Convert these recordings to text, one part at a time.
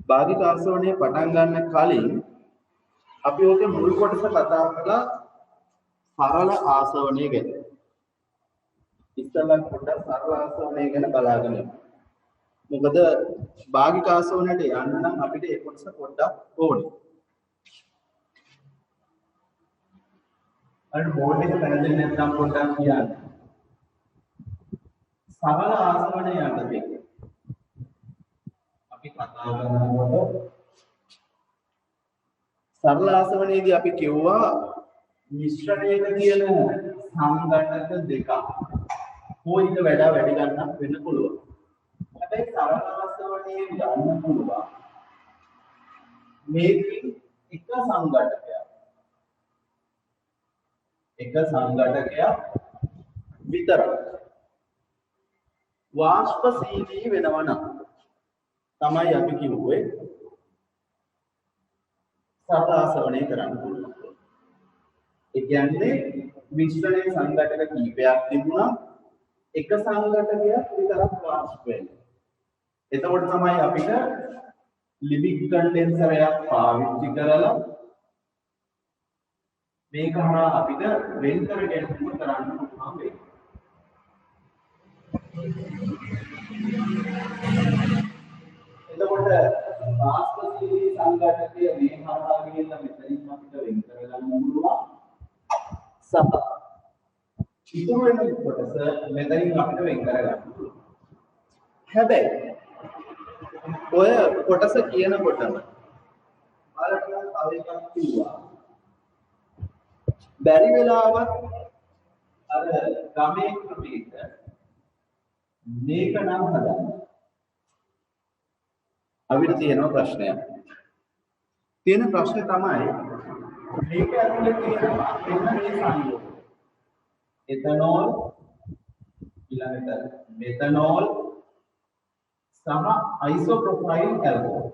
භාගික ආසවණය පටන් ගන්න කලින් අපි ඔකේ මුල් කොටස කතා කළා සරල ආසවණය ගැන. ඉස්සෙල්ලා පොඩ්ඩක් සරල ආසවණය ගැන බලාගෙන යමු. මොකද භාගික ආසවණයට යන්න නම් අපිට ඒ කොටස පොඩ්ඩක් ඕනේ. අර බෝඩ් එක පැනලා නැත්නම් පොඩ්ඩක් කියන්න. සරල ආසවණය යටතේ අපි කතා කරනකොට සරල ආසවණයේදී අපි කිව්වා මිශ්‍රණයක තියෙන සංඝටක දෙකක් කොයිද වැඩි ගන්නක් වෙන්න පුළුවන්. හැබැයි සරල ආසවණයේ ගන්න පුළුවන් මේකෙන් එක සංඝටකයක් විතරයි වාෂ්පශීලී වෙනවා නම් තමයි අපි කිව්වේ සරල ආසවණය කරන්න පුළුවන්. ඒ කියන්නේ මිශ්‍රණයේ සංඝටක කීපයක් තිබුණා එක සංඝටකයක් විතරක් වාෂ්ප වෙනවා. එතකොට තමයි අපිට ලිබික් කන්ඩෙන්සරයක් පාවිච්චි කරලා මේක හරහා අපිට වෙන් කර ගැනීම කරන්න පුළුවන් වෙයි. එතකොට වාෂ්පශීලී සංඝටකය මේ හරහා ගිහිල්ලා මෙතනින් අපිට වෙන් කරගන්න පුළුවන්. සහ ඉතුරු වෙන කොටස මෙතනින් අපිට වෙන් කරගන්න පුළුවන්. හැබැයි ඔය කොටස කියනකොටම බලන්න තව එකක් කිව්වා. බැරි වෙලාවත් අර ගමේ ක්‍රමයක මේක නම් හදන්න. අපිට තියෙන ප්‍රශ්නයක්. තියෙන ප්‍රශ්නේ තමයි මේක ඇතුලේ තියෙනවා මෙන්න මේ සංයෝගය. එතනෝල් ඊළඟට මෙතනෝල් සහ අයිසෝප්‍රොපයිල් ඇල්කොහොල්.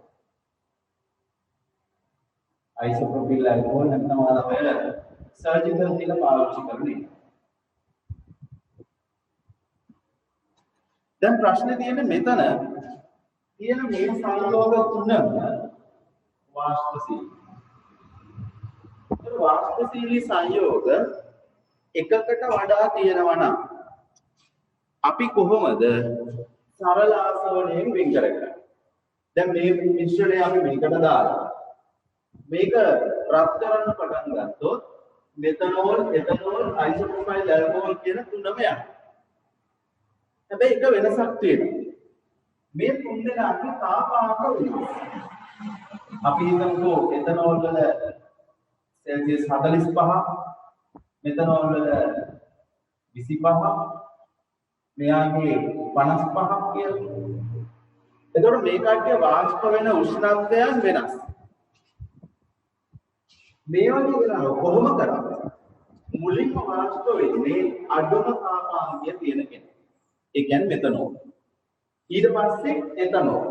අයිසෝප්‍රොපයිල් ඇල්කොහොල් නැත්නම් ඔයාලා සර්ජිකල් කියලා පාවිච්චි කරන්නේ. දැන් ප්‍රශ්නේ තියෙන්නේ මෙතන තියෙන මේ සංයෝග තුනම වාෂ්පශීලී. ඒ වාෂ්පශීලී සංයෝග එකකට වඩා තියෙනවා නම් අපි කොහොමද සරල ආසවණයෙන් වෙන් කරගන්නේ? දැන් මේ මිශ්‍රණය අපි මේකට දාලා මේක රත් කරන්න පටන් ගත්තොත් මෙතනෝල්, එතනෝල්, අයිසෝප්‍රොපයිල් ඇල්කොහොල් කියන තුනම යනවා. හැබැයි එක වෙනසක් තියෙනවා. මේ තුන් දෙනාගේ තාපාංක වෙනස්. අපි හිතමුකෝ එතනෝල් වල සෙල්සියස් 45, මෙතනෝල් වල 25, මෙයාගේ 55ක් කියලා. එතකොට මේ කට්ටිය වාෂ්ප වෙන උෂ්ණත්වයන් වෙනස්. මේ වගේ වෙනවා කොහොම කරන්නේ? මුලින්ම වාෂ්ප වෙන්නේ අඩුම තාපාංකය තියෙන කෙනා. ඒ කියන්නේ මෙතනෝල්. ඊට පස්සේ එතනෝල්.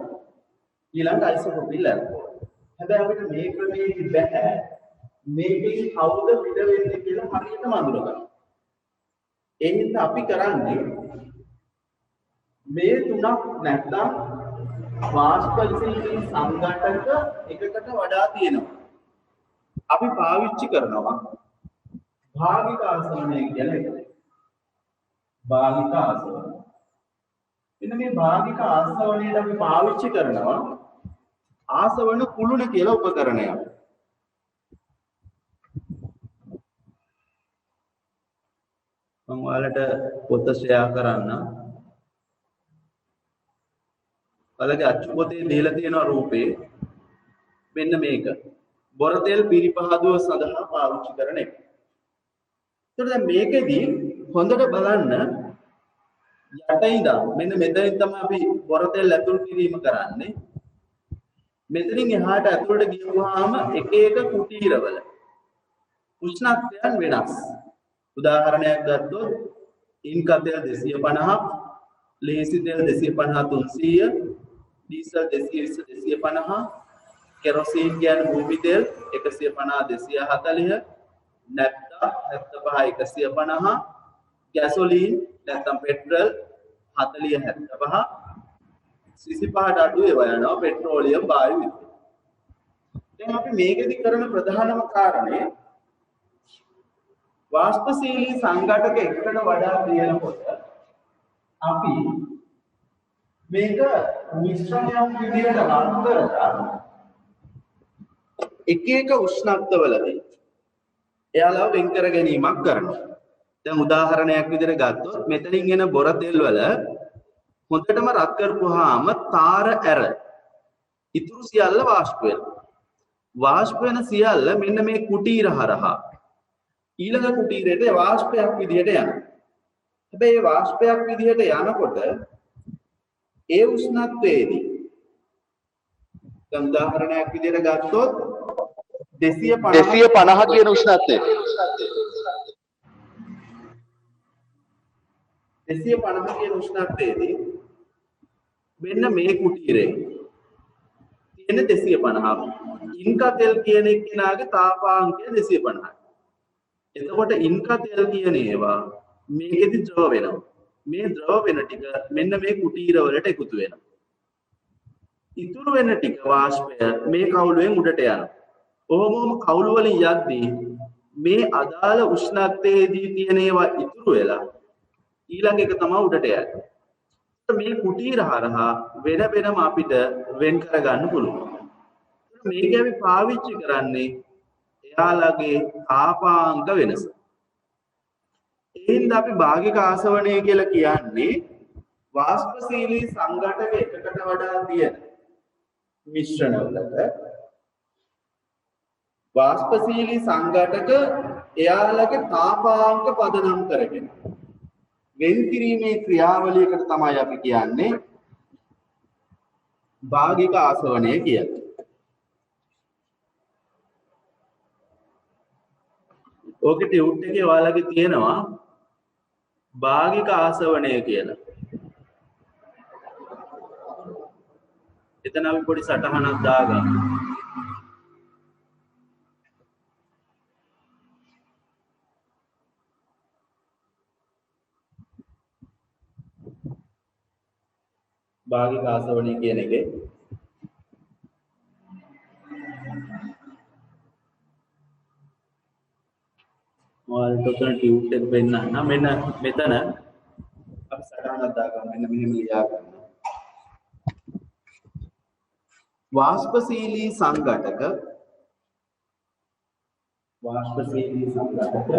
ඊළඟ අයිසෝප්‍රොපයිල් ඇල්කොහොල්. හැබැයි අපිට මේ ක්‍රමයේදී බෑ මේකෙන් කවුද පිට වෙන්නේ කියලා හරියටම අඳුරගන්න. ඒ නිසා අපි කරන්නේ මේ තුනක් නැත්නම් වාෂ්පශීලී සංඝටක එකකට වඩා තියෙනවා. අපි පාවිච්චි කරනවා භාගික ආසවණය කියලා එකක්. භාගික ආසවණය. මෙන්න මේ භාගික ආසවණයට අපි පාවිච්චි කරනවා ආසවණ කුළුණ කියලා උපකරණයක්. මම ඔයාලට පොත ෂෙයා කරන්න. ඔයාලගේ අච්චු පොතේ දීලා තියෙන රූපේ මෙන්න මේක. බොරතෙල් පිරිපහදුව සඳහා පාවිච්චි කරන එක. ඒතකොට දැන් මේකෙදි හොඳට බලන්න යට ඉඳන් මෙන්න මෙතනින් තමයි අපි බොරතෙල් ඇතුල් කිරීම කරන්නේ. මෙතනින් එහාට ඇතුළට ගියුවාම එක එක කුටීරවල උෂ්ණත්වයන් වෙනස්. උදාහරණයක් ගත්තොත් ඉන්ක තෙල් 250ක්, ලේසි තෙල් 250 300, ඩීසල් 220 250, කෙරොසින් කියන්නේ භූමි තෙල් 150 240, නැෆ්තා 75 150, ගැසොලින් නැත්නම් පෙට්‍රල් 40 75, සිසිපහට අඩු ඒවා යනවා පෙට්‍රෝලියම් වායු විදුලි. දැන් අපි මේකෙදි කරන ප්‍රධානම කාරණේ වාෂ්පශීලී සංඝටක එකට වඩා තියෙනකොට අපි මේක මිශ්‍රණයක් විදිහට රන් කරලා එක එක උෂ්ණත්වවලදී එයාලව වෙන් කර ගැනීමක් කරනවා. දැන් උදාහරණයක් විදිහට ගත්තොත් මෙතනින් එන බොර තෙල් වල හොඳටම රත් කරපුවාම තාර ඇර ඉතුරු සියල්ල වාෂ්ප වෙනවා. වාෂ්ප වෙන සියල්ල මෙන්න මේ කුටීර හරහා ඊළඟ කුටීරයට වාෂ්පයක් විදිහට යනවා. හැබැයි මේ වාෂ්පයක් විදිහට යනකොට ඒ උෂ්ණත්වයේදී දැන් උදාහරණයක් විදිහට ගත්තොත් 250 කියන උෂ්ණත්වය 250 කියන උෂ්ණත්වයේදී මෙන්න මේ කුටීරේ තියෙන 250 ඉන්කා තෙල් කියන එක්කෙනාගේ තාපාංකය 250යි. එතකොට ඉන්කා තෙල් කියන ඒවා මේකෙදි ද්‍රව වෙනවා. මේ ද්‍රව වෙන ටික මෙන්න මේ කුටීර වලට එකතු වෙනවා. ඉතුරු වෙන ටික වාෂ්පය මේ කවුළුවෙන් උඩට යනවා. කොහොමම කවුළු වලින් යද්දී මේ අදාළ උෂ්ණත්වයේදී තියෙන ඒවා ඉතුරු වෙලා ඊළඟ එක තමයි උඩට යන්නේ. මේ කුටීර හරහා වෙන වෙනම අපිට වෙන් කරගන්න පුළුවන්. මේක අපි පාවිච්චි කරන්නේ එයාලගේ තාපාංක වෙනස. එහෙනම් අපි භාගික ආසවණය කියලා කියන්නේ වාෂ්පශීලී සංඝටක එකකට වඩා තියෙන මිශ්‍රණවලට වාෂ්පශීලී සංඝටක එයාලගේ තාපාංක පදනම් කරගෙන වෙන් කිරීමේ ක්‍රියාවලියකට තමයි අපි කියන්නේ භාගික ආසවණය කියලා. ඕකේ ටියුට් එකේ ඔයාලගේ තියෙනවා භාගික ආසවණය කියලා. එතන අපි පොඩි සටහනක් දාගමු. භාගික ආසවණය කියන එකේ ඔයාලට උතන ටියුට් එක පෙන්නන්න. මෙන්න මෙතන අපි සටහනක් දාගමු. මෙන්න මෙහෙම ලියා ගන්න. වාෂ්පශීලී සංඝටක වාෂ්පශීලී සංඝටක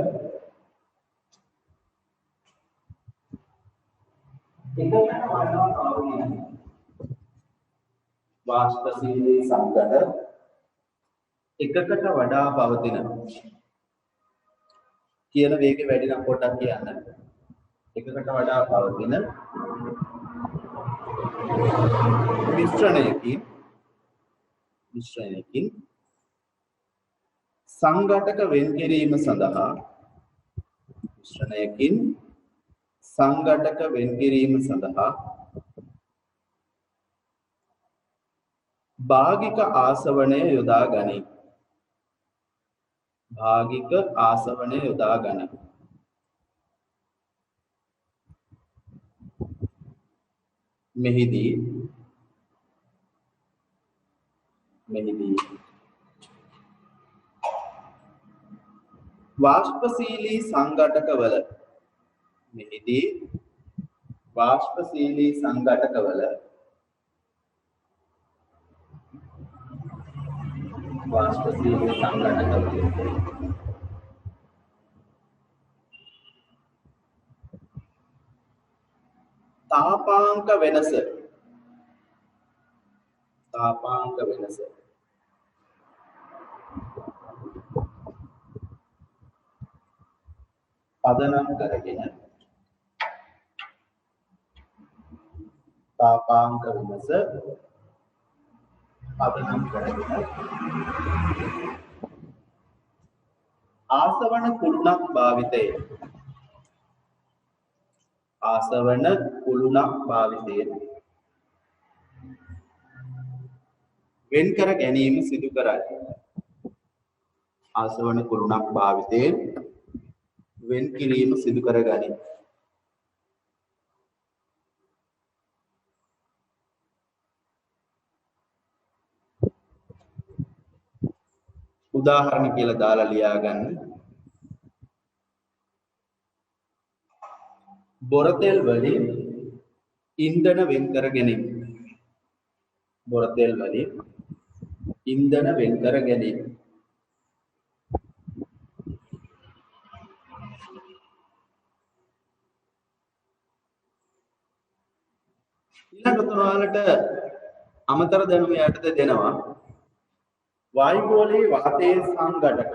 එකකට වඩා පවතින කියන වේගය වැඩි නම් පොඩ්ඩක් කියන්න. එකකට වඩා පවතින මිශ්‍රණයකින් සංඝටක වෙන් කිරීම සඳහා භාගික ආසවණය යොදා ගනී. මෙහිදී වාෂ්පශීලී සංඝටකවල තාපාංක වෙනස පදනම් කරගෙන ආසවන කුළුණක් භාවිතයෙන් වෙන් කර ගැනීම සිදු කරයි. ආසවන කුළුණක් භාවිතයෙන් වෙන් කිරීම සිදු කර ගනී. උදාහරණ කියලා දාලා ලියා ගන්න. බොරතෙල් වලින් ඉන්ධන වෙන් කර ගැනීම. බොරතෙල් වලින් ඉන්ධන වෙන් කර ගැනීම. ඊළඟට ඔයාලට අමතර දැනුම යටතේ දෙනවා වායුගෝලයේ වාතයේ සංඝටක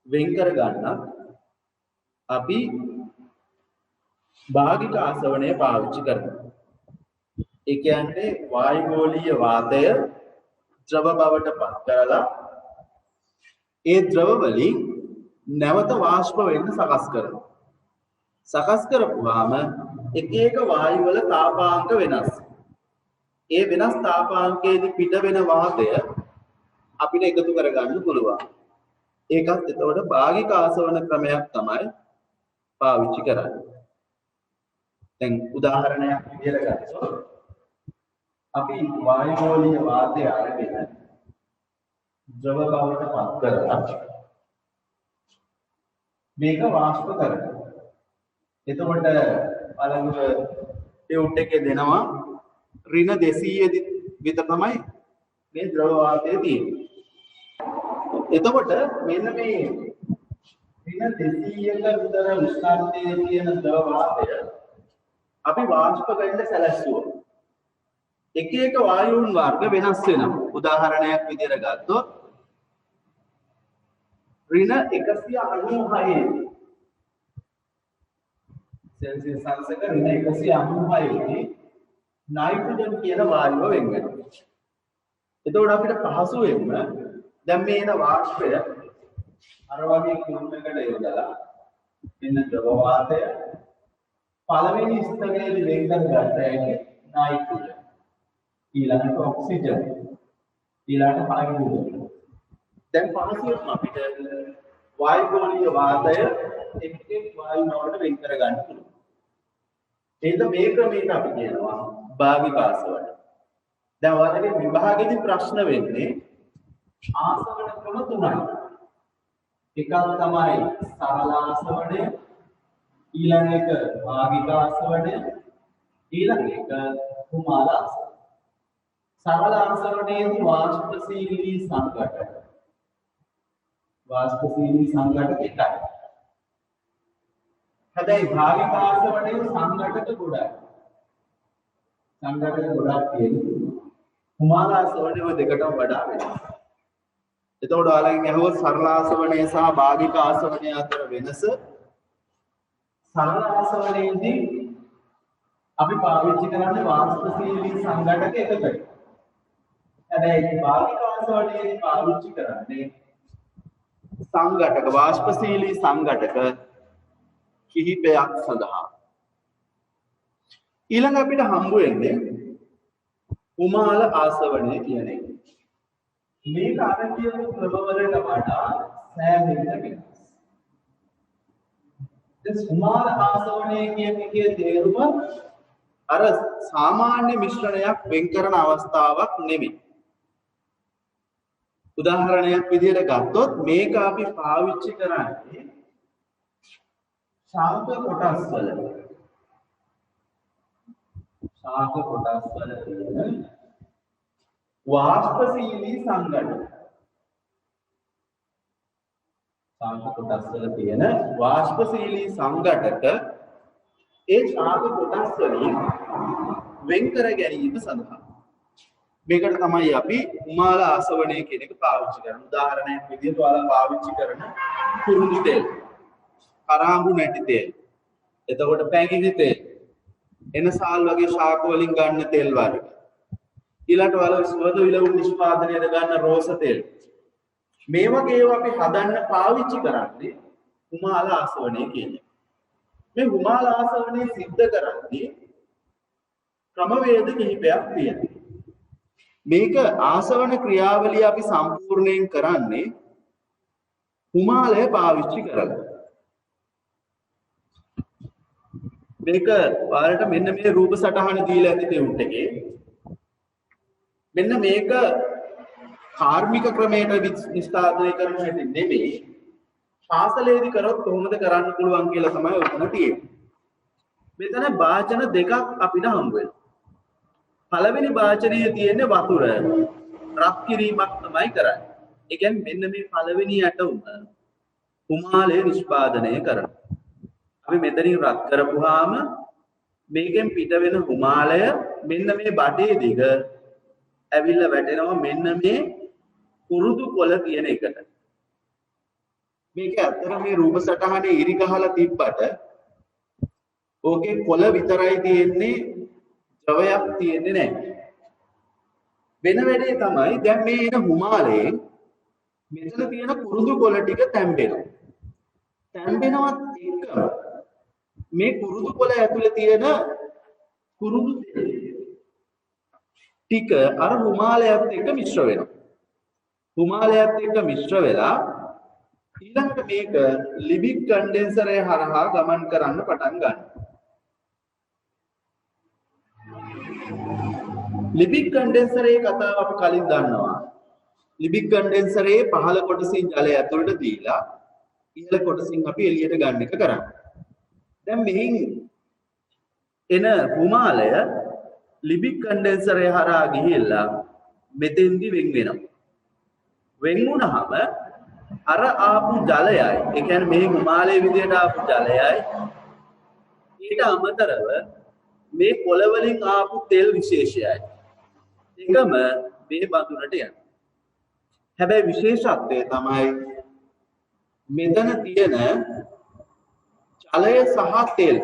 වෙන් කර ගන්න අපි භාගික ආසවණය පාවිච්චි කරනවා. ඒ කියන්නේ වායුගෝලීය වාතය ද්‍රව බවට පත් කරලා ඒ ද්‍රව වලින් නැවත වාෂ්ප වෙන්න සකස් කරනවා. සකස් කරපුවාම එක එක වායු වල තාපාංක වෙනස්. ඒ වෙනස් තාපාංකයේදී පිට වෙන වාතය අපිට එකතු කරගන්න පුළුවන්. ඒකත් එතකොට භාගික ආසවන ක්‍රමයක් තමයි පාවිච්චි කරන්නේ. දැන් උදාහරණයක් විදිහට ගත්තොත් අපි වායුගෝලීය වාතය අරගෙන ද්‍රව බවට පත් කරලා මේක වාෂ්ප කරනවා. එතකොට බලංගුව ටියුට් එකේ දෙනවා ඍණ 200 විතර තමයි මේ ද්‍රව වාතය තියෙන්නේ. එතකොට මෙන්න මේ ඍණ 200ක විතර උෂ්ණත්වයේ තියෙන ද්‍රව වාතය අපි වාෂ්ප කරන්න සැලැස්සුවා. එක එක වායුන් වර්ග වෙනස් වෙනවා. උදාහරණයක් විදිහට ගත්තොත් ඍණ 196 सेल्सियस अंशක ඍණ 196 දී නයිට්‍රජන් කියන වායුව වෙන් වෙනවා. එතකොට අපිට පහසු වෙන්න දැන් මේ එන වාෂ්පය අර වගේ කුණුකට යොදලා මෙන්න ද්‍රව වාතය පළවෙනි ස්තරයේදී වෙන් කර ගන්න හැකි නයිට්‍රජන් ඊළඟට ඔක්සිජන් ඊළඟට හයිඩ්‍රජන්. දැන් පහසුවෙන් අපිට වායුගෝලීය වාතය එක් එක් වායු නමකට වෙන් කර ගන්න පුළුවන්. ඒක මේ ක්‍රමයට අපි කියනවා භාගික ආසවන. දැන් ඔයාලගේ විභාගෙදී ප්‍රශ්න වෙන්නේ ආසවන ක්‍රම තුනයි. එකක් තමයි සරල ආසවනය, ඊළඟ එක භාගික ආසවනය, ඊළඟ එක කුමාල ආසවනය. සරල ආසවනයේදී වාෂ්පශීලී සංඝටක. වාෂ්පශීලී සංඝටක එකයි. හැබැයි භාගික ආසවනයේ සංඝටක ගොඩක්. සංඝටක ගොඩක් තියෙනවා. කුමාල ආසවනයේ දෙකටම වඩා වෙනස්. එතකොට ඔයාලගෙන් අහුවොත් සරල ආසවනය සහ භාගික ආසවනය අතර වෙනස සරල ආසවනයේදී අපි පාවිච්චි කරන්නේ වාෂ්පශීලී සංඝටක එකකට. හැබැයි භාගික ආසවනයේදී පාවිච්චි කරන්නේ සංඝටක වාෂ්පශීලී සංඝටක කිහිපයක් සඳහා. ඊළඟ අපිට හම්බ වෙන්නේ කුමාල ආසවනය කියන එක. මේක අර කියන ක්‍රමවලට වඩා සෑහෙන්න වෙනස්. දැන් කුමාල ආසවනය කියන එකේ තේරුම අර සාමාන්‍ය මිශ්‍රණයක් වෙන් කරන අවස්ථාවක් නෙමෙයි. උදාහරණයක් විදිහට ගත්තොත් මේක අපි පාවිච්චි කරන්නේ ශාක කොටස් වල. ශාක කොටස් වල තියෙන වාෂ්පශීලී සංඝටක. ශාක කොටස් වල තියෙන වාෂ්පශීලී සංඝටක ඒ ශාක කොටස් වලින් වෙන් කර ගැනීම සඳහා මේකට තමයි අපි කුමාල ආසවනය කියන එක පාවිච්චි කරන්නේ. උදාහරණයක් විදිහට ඔයාලා පාවිච්චි කරන කුරුඳු තෙල්, කරාඹු නැටි තෙල්, එතකොට පැඟිරි තෙල්, එනසාල් වගේ ශාක වලින් ගන්න තෙල් වර්ග. ඊළඟට ඔයාලා සුවඳ විලවුන් නිෂ්පාදනයට ගන්න රෝස තෙල්. මේ වගේ ඒවා අපි හදන්න පාවිච්චි කරන්නේ කුමාල ආසවනය කියන්නේ. මේ කුමාල ආසවනය සිද්ධ කරන්නේ ක්‍රමවේද කිහිපයක් තියෙනවා. මේක ආසවන ක්‍රියාවලිය අපි සම්පූර්ණයෙන් කරන්නේ කුමාලය පාවිච්චි කරලා. මේක ඔයාලට මෙන්න මේ රූප සටහන දීලා ඇති ටියුට් එකේ. මෙන්න මේක කාර්මික ක්‍රමයට නිෂ්පාදනය කරන හැටි නෙමෙයි පාසලේදී කරොත් කොහොමද කරන්න පුළුවන් කියලා තමයි උතන තියෙන්නේ. මෙතන වාචන දෙකක් අපිට හම්බ වෙනවා. පළවෙනි වාචනයේ තියෙන්නේ වතුර රත් කිරීමක් තමයි කරන්නේ. ඒ කියන්නේ මෙන්න මේ පළවෙනි යටුම හුමාලය නිෂ්පාදනය කරනවා. අපි මෙතනින් රත් කරපුවාම මේකෙන් පිට වෙන හුමාලය මෙන්න මේ බඩේ දිග ඇවිල්ලා වැටෙනවා මෙන්න මේ කුරුදු කොළ කියන එකට. මේක අතර මේ රූප සටහනේ ඉරි ගහලා තිබ්බට ඕකේ කොළ විතරයි තියෙන්නේ ද්‍රවයක් තියෙන්නේ නැහැ. වෙන වැඩේ තමයි දැන් මේ එන හුමාලයෙන් මෙතන තියෙන කුරුදු කොළ ටික තැම්බෙනවා. තැම්බෙනවත් එක්කම මේ කුරුදු කොළ ඇතුලේ තියෙන කුරුදු ටික අර හුමාලයත් එක්ක මිශ්‍ර වෙනවා. හුමාලයත් එක්ක මිශ්‍ර වෙලා ඊළඟට මේක ලිබික් කන්ඩෙන්සරය හරහා ගමන් කරන්න පටන් ගන්නවා. ලිබික් කන්ඩෙන්සරයේ කතාව අපි කලින් දන්නවා. ලිබික් කන්ඩෙන්සරයේ පහළ කොටසින් ජලය ඇතුළට දීලා ඉහළ කොටසින් අපි එළියට ගන්න එක කරන්නේ. දැන් මෙහින් එන හුමාලය ලිබික් කන්ඩෙන්සරය හරහා ගිහිල්ලා මෙතෙන්දි වෙන් වෙනවා. වෙන් වුණාම අර ආපු ජලයයි ඒ කියන්නේ මේ හුමාලයේ විදියට ආපු ජලයයි ඊට අමතරව මේ කොළ වලින් ආපු තෙල් විශේෂයයි එකම මේ බඳුනට යනවා. හැබැයි විශේෂත්වය තමයි මෙතන තියෙන ජලය සහ තෙල්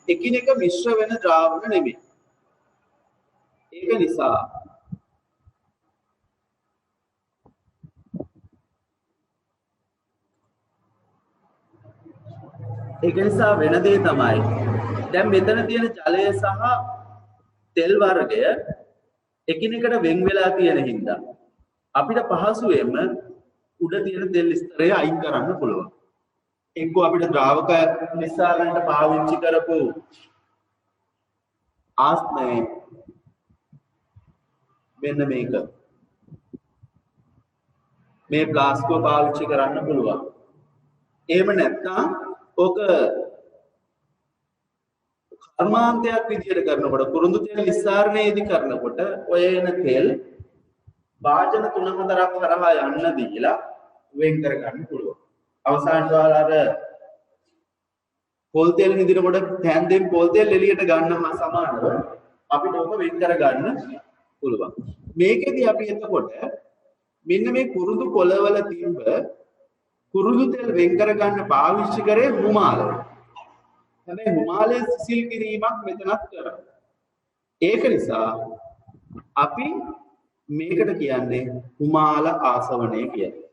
එකිනෙක මිශ්‍ර වෙන ද්‍රාවණ නෙමෙයි. ඒක නිසා වෙන දේ තමයි දැන් මෙතන තියෙන ජලය සහ තෙල් වර්ගය එකිනෙකට වෙන් වෙලා තියෙන හින්දා අපිට පහසුවෙන්ම උඩ තියෙන තෙල් ස්තරය අයින් කරන්න පුළුවන්. එක්කෝ අපිට ද්‍රාවක නිස්සාරණයට පාවිච්චි කරපු ආස්මය මෙන්න මේක මේ ප්ලාස්කෝ පාවිච්චි කරන්න පුළුවන්. එහෙම නැත්නම් ඕක කර්මාන්තයක් විදියට කරනකොට කුරුඳු තෙල් නිස්සාරණයේදී කරනකොට ඔය එන තෙල් වාජන 3-4ක් හරහා යන්න දීලා වෙන් කර ගන්න පුළුවන්. අවසාන වාර පොල් තෙල් නිදිනකොට තැන්දෙන් පොල් තෙල් එළියට ගන්න හා සමානව අපිට ඕක වෙන් කර ගන්න පුළුවන්. මේකෙදි අපි එතකොට මෙන්න මේ කුරුඳු කොළවල තිබ්බ කුරුඳු තෙල් වෙන් කර ගන්න පාවිච්චි කරේ හුමාලය. හැබැයි හුමාලය සිසිල් කිරීමක් මෙතනත් කරනවා. ඒක නිසා අපි මේකට කියන්නේ හුමාල ආසවණය කියලා.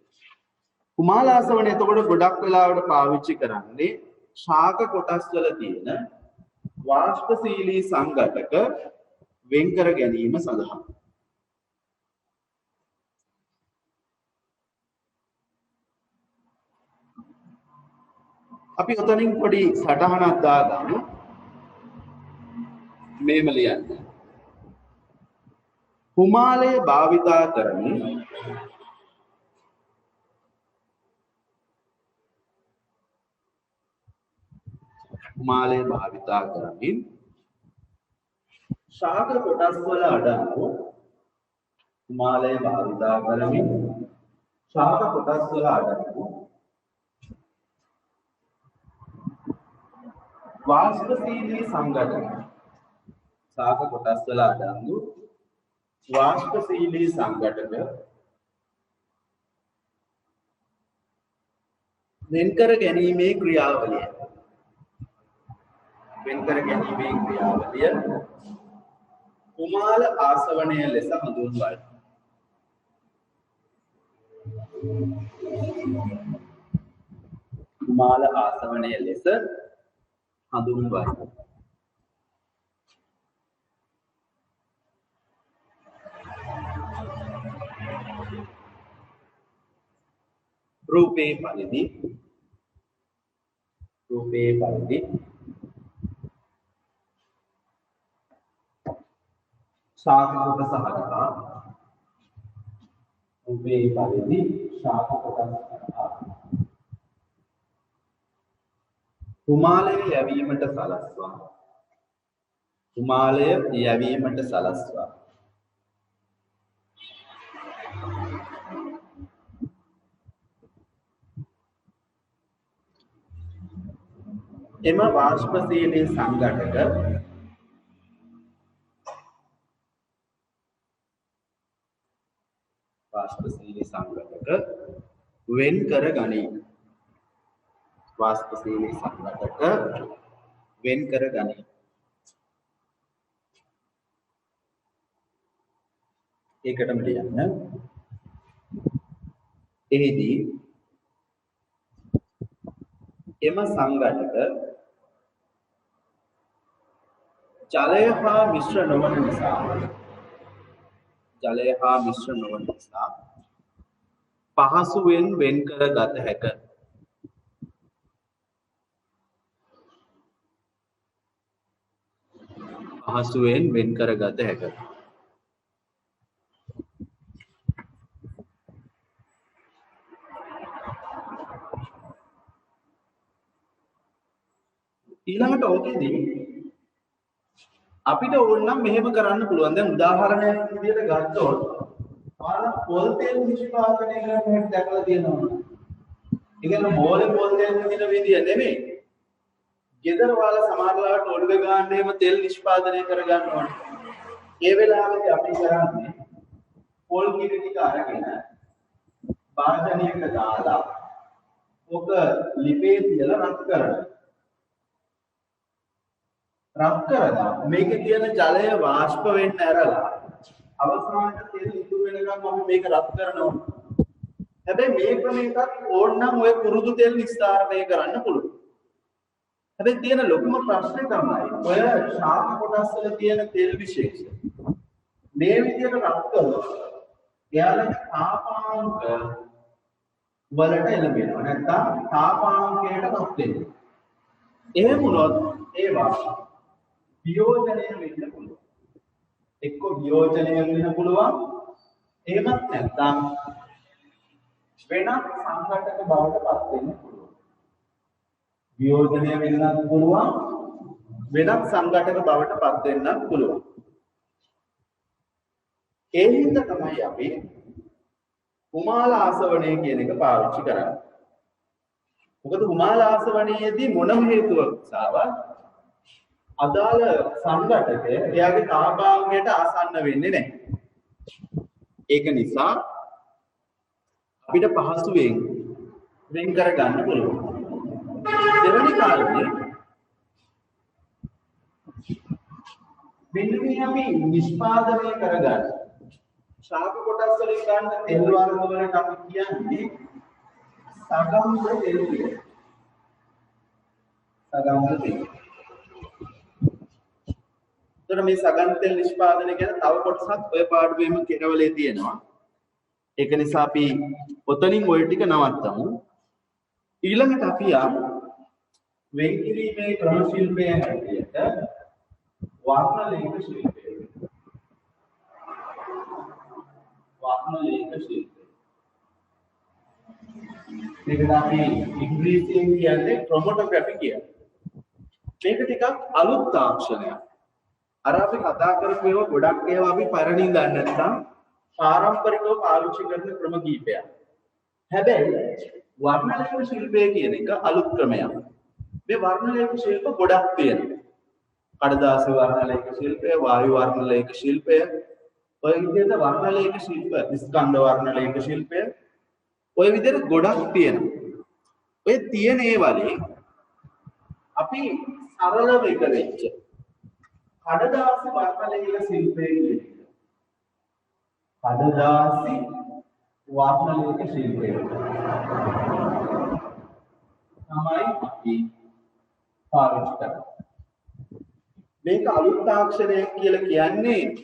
හුමාල ආසවණය එතකොට ගොඩක් වෙලාවට පාවිච්චි කරන්නේ ශාක කොටස් වල තියෙන වාෂ්පශීලී සංඝටක වෙන් කර ගැනීම සඳහා. අපි ඔතනින් පොඩි සටහනක් දාගමු. මේම ලියන්න. හුමාලය භාවිතා කරමින් හුමාලය භාවිතා කරමින් ශාක කොටස් වල අඩංගු හුමාලය භාවිතා කරමින් ශාක කොටස් වල අඩංගු වාෂ්පශීලී සංඝටක ශාක කොටස් වල අඩංගු වාෂ්පශීලී සංඝටක වෙන්කර ගැනීමේ ක්‍රියාවලිය හුමාල ආසවණය ලෙස හඳුන්වයි. හුමාල ආසවණය ලෙස හඳුන්වයි. රූපේ පරිදි ශාක කොටස හරහා උපේ පරිදි ශාක කොටස හරහා කුමාලය යැවීමට සලස්වා. කුමාලය යැවීමට සලස්වා. එම වාෂ්පශීලී සංඝටක වෙන් කර ගනී. වාෂ්පශීලී සංඝටක වෙන් කර ගනී. ඒකටම ලියන්න. එහිදී එම සංඝටක ජලය හා මිශ්‍ර නොවන නිසා පහසුවෙන් වෙන් කර ගත හැක. පහසුවෙන් වෙන් කර ගත හැක. ඊළඟට ඕකෙදී අපිට ඕන නම් මෙහෙම කරන්න පුළුවන්. දැන් උදාහරණයක් විදිහට ගත්තොත් ඔයාලා පොල් තෙල් නිෂ්පාදනය කරන හැටි දැකලා තියෙනවා. ඒ කියන්නේ මෝලේ පොල් තෙල් විදින විදිය නෙමෙයි. ගෙදර ඔයාලා සමහරවිට ඔළුවේ ගන්න එහෙම තෙල් නිෂ්පාදනය කරගන්න ඕනේ. ඒ වෙලාවේදී අපි කරන්නේ පොල් කිරි ටික අරගෙන භාජනයක දාලා ඔක ලිපේ තියලා රත් කරනවා. රත් කරලා මේකේ තියෙන ජලය වාෂ්ප වෙන්න ඇරලා අවසානයේ තෙල් ඉතුරු වෙනකම් අපි මේක රත් කරනවා. හැබැයි මේ ක්‍රමයකට ඕනනම් ඔය කුරුදු තෙල් නිස්තාරණය කරන්න පුළුවන්. හැබැයි තියෙන ලොකුම ප්‍රශ්නේ තමයි ඔය ශාක කොටස් වල තියෙන තෙල් විශේෂ. මේ විදිහට රත් කළොත් එයාලගේ තාපාංක වලට එළඹෙනවා. නැත්නම් තාපාංකයට රත් වෙනවා. එහෙම වුණොත් ඒවා වියෝජනය වෙන්න පුළුවන්. එක්ක වියෝජනය වෙන්න පුළුවන්. එහෙමත් නැත්නම් වෙනත් සංඝටක බවට පත් වෙන්න පුළුවන්. වියෝජනය වෙන්නත් පුළුවන්. වෙනත් සංඝටක බවට පත් වෙන්නත් පුළුවන්. ඒ හින්දා තමයි අපි කුමාල ආසවණය කියන එක පාවිච්චි කරන්නේ. මොකද කුමාල ආසවණයේදී මොන හේතුවක් නිසාවත් අදාළ සංඝටකය එයාගේ තාපාංගයට ආසන්න වෙන්නේ නැහැ. ඒක නිසා අපිට පහසුවෙන් වෙන් කර ගන්න පුළුවන්. දෙවැනි කාරණේ මෙන්න මේ අපි නිෂ්පාදනය කරගන්න ශාක කොටස් වලින් ගන්න තෙල් වර්ග වලට අපි කියන්නේ සගම්බ තෙල් කියලා. සගම්බ තෙල්. එතකොට මේ සගන් තෙල් නිෂ්පාදනය ගැන තව කොටසක් ඔය පාඩුවේම කෙරවලේ තියෙනවා. ඒක නිසා අපි ඔතනින් ඔය ටික නවත්තමු. ඊළඟට අපි වෙන් කිරීමේ ක්‍රම ශිල්පය හැටියට වර්ණ ලේඛ ශිල්පය. වර්ණ ලේඛ ශිල්පය. මේකට අපි ඉංග්‍රීසියෙන් කියන්නේ ක්‍රොමටෝග්‍රැෆි කියලා. මේක ටිකක් අලුත් තාක්ෂණයක්. අර අපි කතා කරපු ඒවා ගොඩක් ඒවා අපි පරණින් ගන්න නැත්නම් පාරම්පරිකව පාවිච්චි කරන ක්‍රම කීපයක්. හැබැයි වර්ණලේඛ ශිල්පය කියන එක අලුත් ක්‍රමයක්. මේ වර්ණලේඛ ශිල්ප ගොඩක් තියෙනවා. කඩදාසි වර්ණලේඛ ශිල්පය, වායු වර්ණලේඛ ශිල්පය, ඔය විදිහට වර්ණලේඛ ශිල්ප, ස්කන්ධ වර්ණලේඛ ශිල්පය ඔය විදිහට ගොඩක් තියෙනවා. ඔය තියෙන ඒ වලින් අපි සරලව එක වෙච්ච කඩදාසි වර්ණලේඛ ශිල්පය කියන්නේ. කඩදාසි වර්ණලේඛ ශිල්පය තමයි අපි පාවිච්චි කරන්නේ. මේක අලුත් තාක්ෂණයක් කියලා කියන්නේ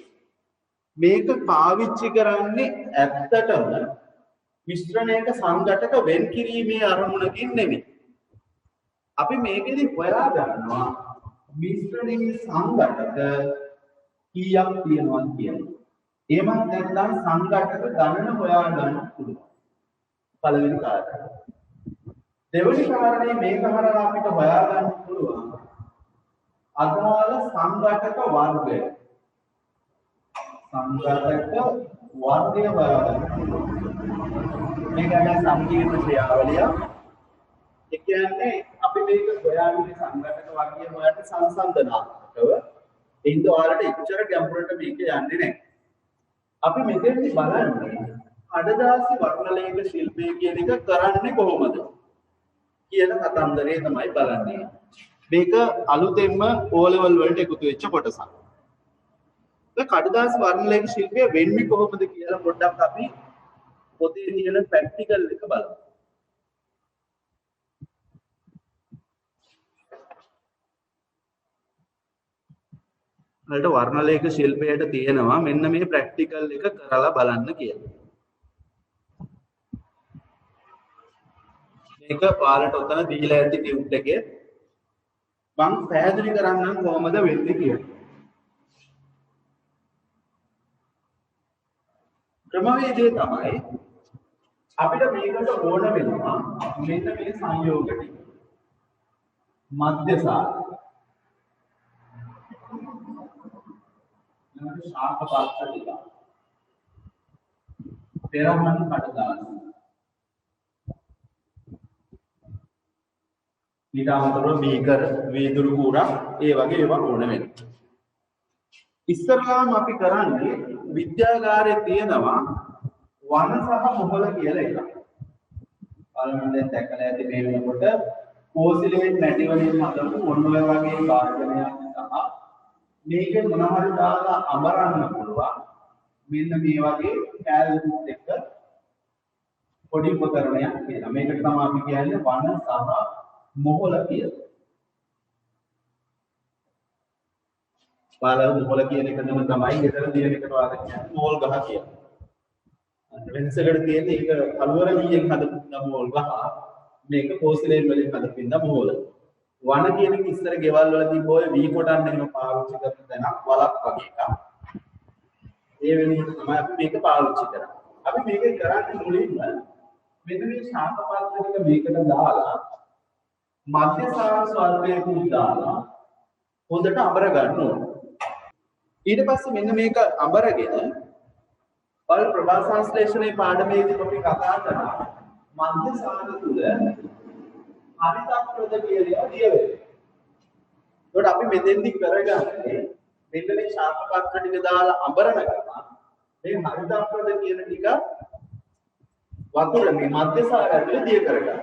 මේක පාවිච්චි කරන්නේ ඇත්තටම මිශ්‍රණයක සංඝටක වෙන් කිරීමේ අරමුණකින් නෙමෙයි. අපි මේකෙදි හොයා ගන්නවා මිශ්‍රණයේ සංඝටක කීයක් තියෙනවද කියන්නේ. එහෙමත් නැත්නම් සංඝටක ගණන හොයා ගන්න පුළුවන්. පළවෙනි කාරණය. දෙවෙනි කාරණේ මේක හරහා අපිට හොයා ගන්න පුළුවන් අදාළ සංඝටක වර්ගය. සංඝටක වර්ගය හොයා ගන්න පුළුවන්. මේක තමයි සංකීර්ණ ක්‍රියාවලිය. ඒ කියන්නේ අපි මේක හොයාගෙන සංඝටක වර්ගය හොයන්න සංසන්දනාත්මකව එින්ද ඔයාලට ඉච්ඡර ගැඹුරට මේක යන්නේ නැහැ. අපි මෙතෙන්දි බලන්නේ කඩදාසි වර්ණලේඛ ශිල්පය කියන එක කරන්නේ කොහොමද කියන කතන්දරය තමයි බලන්නේ. මේක අලුතෙන්ම O level වලට එකතු වෙච්ච කොටසක්. ඒ කඩදාසි වර්ණලේඛ ශිල්පය වෙන්නේ කොහොමද කියලා පොඩ්ඩක් අපි පොතේ තියෙන ප්‍රැක්ටිකල් එක බලමු. වලට වර්ණලේඛ ශිල්පයට තියෙනවා මෙන්න මේ ප්‍රැක්ටිකල් එක කරලා බලන්න කියලා. මේක ඔයාලට උතන දීලා ඇති ටියුට් එකේ මම පැහැදිලි කරන්නම් කොහොමද වෙන්නේ කියලා. ක්‍රමවේදය තමයි අපිට මේකට ඕන වෙනවා මෙන්න මේ සංයෝග ටික. මධ්‍යසාර ශාක පාත්‍ර ටික පෙරහන් කඩදාසි ඊට අමතරව බීකර වීදුරු කූරක් ඒ වගේ ඒවා ඕන වෙනවා. ඉස්සරලාම අපි කරන්නේ විද්‍යාගාරයේ තියෙනවා වන සහ මොහොල කියලා එකක්. බලන්න දැන් දැකලා ඇති මේ වෙනකොට පෝසිලේට් නැටි වලින් හදපු මොන වගේ භාජනයක් සහ මේකේ මොන හරි දාලා අඹරන්න පුළුවන්. මෙන්න මේ වගේ කැලරිස් එක පොඩි උපකරණයක් කියලා. මේකට තමයි අපි කියන්නේ වන සහ මොහොල කියලා. පාලව මොහොල කියන එක තමයි ගෙදර තියෙන එකට වාද කියන්නේ මෝල් ගහ කියලා. වෙනසකට තියෙන්නේ ඒක කලවර වීයෙන් හදපු මෝල් ගහ. මේක පෝසිලේන් වලින් හදපින්න මොහොල. වන කියන එක ඉස්සර ගෙවල් වල තිබ්බ ඔය වී කොටන්න එහෙම පාවිච්චි කරන තැනක් වලක් වගේ එකක්. ඒ වෙනුවට තමයි අපි මේක පාවිච්චි කරන්නේ. අපි මේක කරන්නේ මුලින්ම මෙන්න මේ ශාක පාත්‍රයක මේකට දාලා මධ්‍යසාර ස්වල්පයකුත් දාලා හොඳට අඹර ගන්න ඕන. ඊට පස්සේ මෙන්න මේක අඹරගෙන ඔය ප්‍රභා සංශ්ලේෂණයේ පාඩමේදී අපි කතා කරා මධ්‍යසාර තුල හරිතක්‍රද කියලා දියවෙයි. ඒකට අපි මෙතෙන්දි කරගන්නේ මෙන්න මේ ශාක පාත්‍ර ටික දාලා අඹරන ගමන් මේ හරිතක්‍රද කියන ටික වතුර මේ මධ්‍යසාර ඇතුලේ දිය කරගන්න.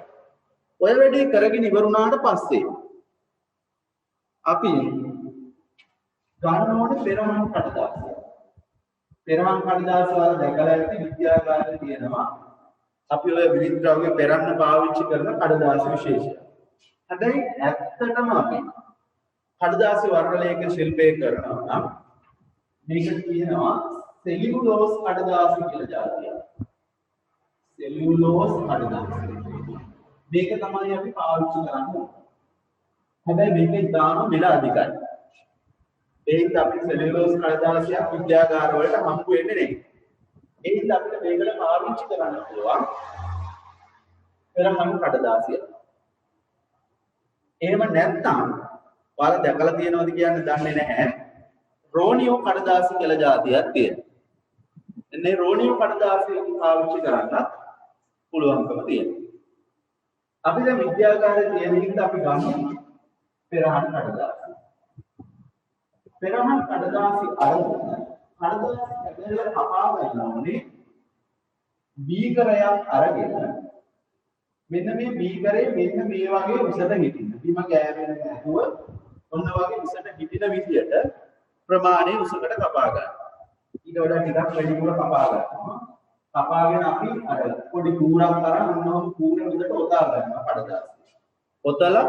ඔය වැඩේ කරගෙන ඉවරුණාට පස්සේ අපි ගන්න ඕනේ පෙරහන් කඩදාසි. පෙරහන් කඩදාසි වල දැකලා ඇති විද්‍යාගාරයේ තියෙනවා අපි ඔය විවිධ ද්‍රව්‍ය පෙරන්න පාවිච්චි කරන කඩදාසි විශේෂය. හැබැයි ඇත්තටම අපි කඩදාසි වර්ණලේඛ ශිල්පය කරනවා නම් මේකට කියනවා සෙලියුලෝස් කඩදාසි කියලා જાතියක්. සෙලියුලෝස් කඩදාසි. මේක තමයි අපි පාවිච්චි කරන්නේ. හැබැයි මේකේ දාන මිල අධිකයි. ඒත් අපි සෙලියුලෝස් කඩදාසියක් විද්‍යාගාර වලට හම්බ වෙන්නේ නැහැ. ඒත් අපිට මේකට පාවිච්චි කරන්න පුළුවන් පෙරහන් කඩදාසිය. එහෙම නැත්නම් ඔයාලා දැකලා තියෙනවද කියන්නේ දන්නේ නැහැ. රෝනියෝ කඩදාසි කියලා જાතියක් තියෙනවා. එන්නේ රෝනියෝ කඩදාසිය පාවිච්චි කරන්නත් පුළුවන්කම තියෙනවා. අපි දැන් විද්‍යාගාරයේ තියෙන හින්දා අපි ගන්න පෙරහන් කඩදාසි. පෙරහන් කඩදාසි අරගෙන කඩදාසි ඇදලා කපා ගන්න ඕනේ. බීකරයක් අරගෙන මෙන්න මේ බීකරේ මෙන්න මේ වගේ උසට හිටින්න. බිම ගෑවෙන්නේ නැතුව ඔන්න වගේ උසට හිටින විදියට ප්‍රමාණය උසකට කපා ගන්න. ඊට වඩා ටිකක් වැඩිපුර කපා ගන්නවා. කපාගෙන අපි අර පොඩි කූරක් තරම් මොනවා කූරේ උඩට ඔතා ගන්නවා කඩදාසිය. ඔතලා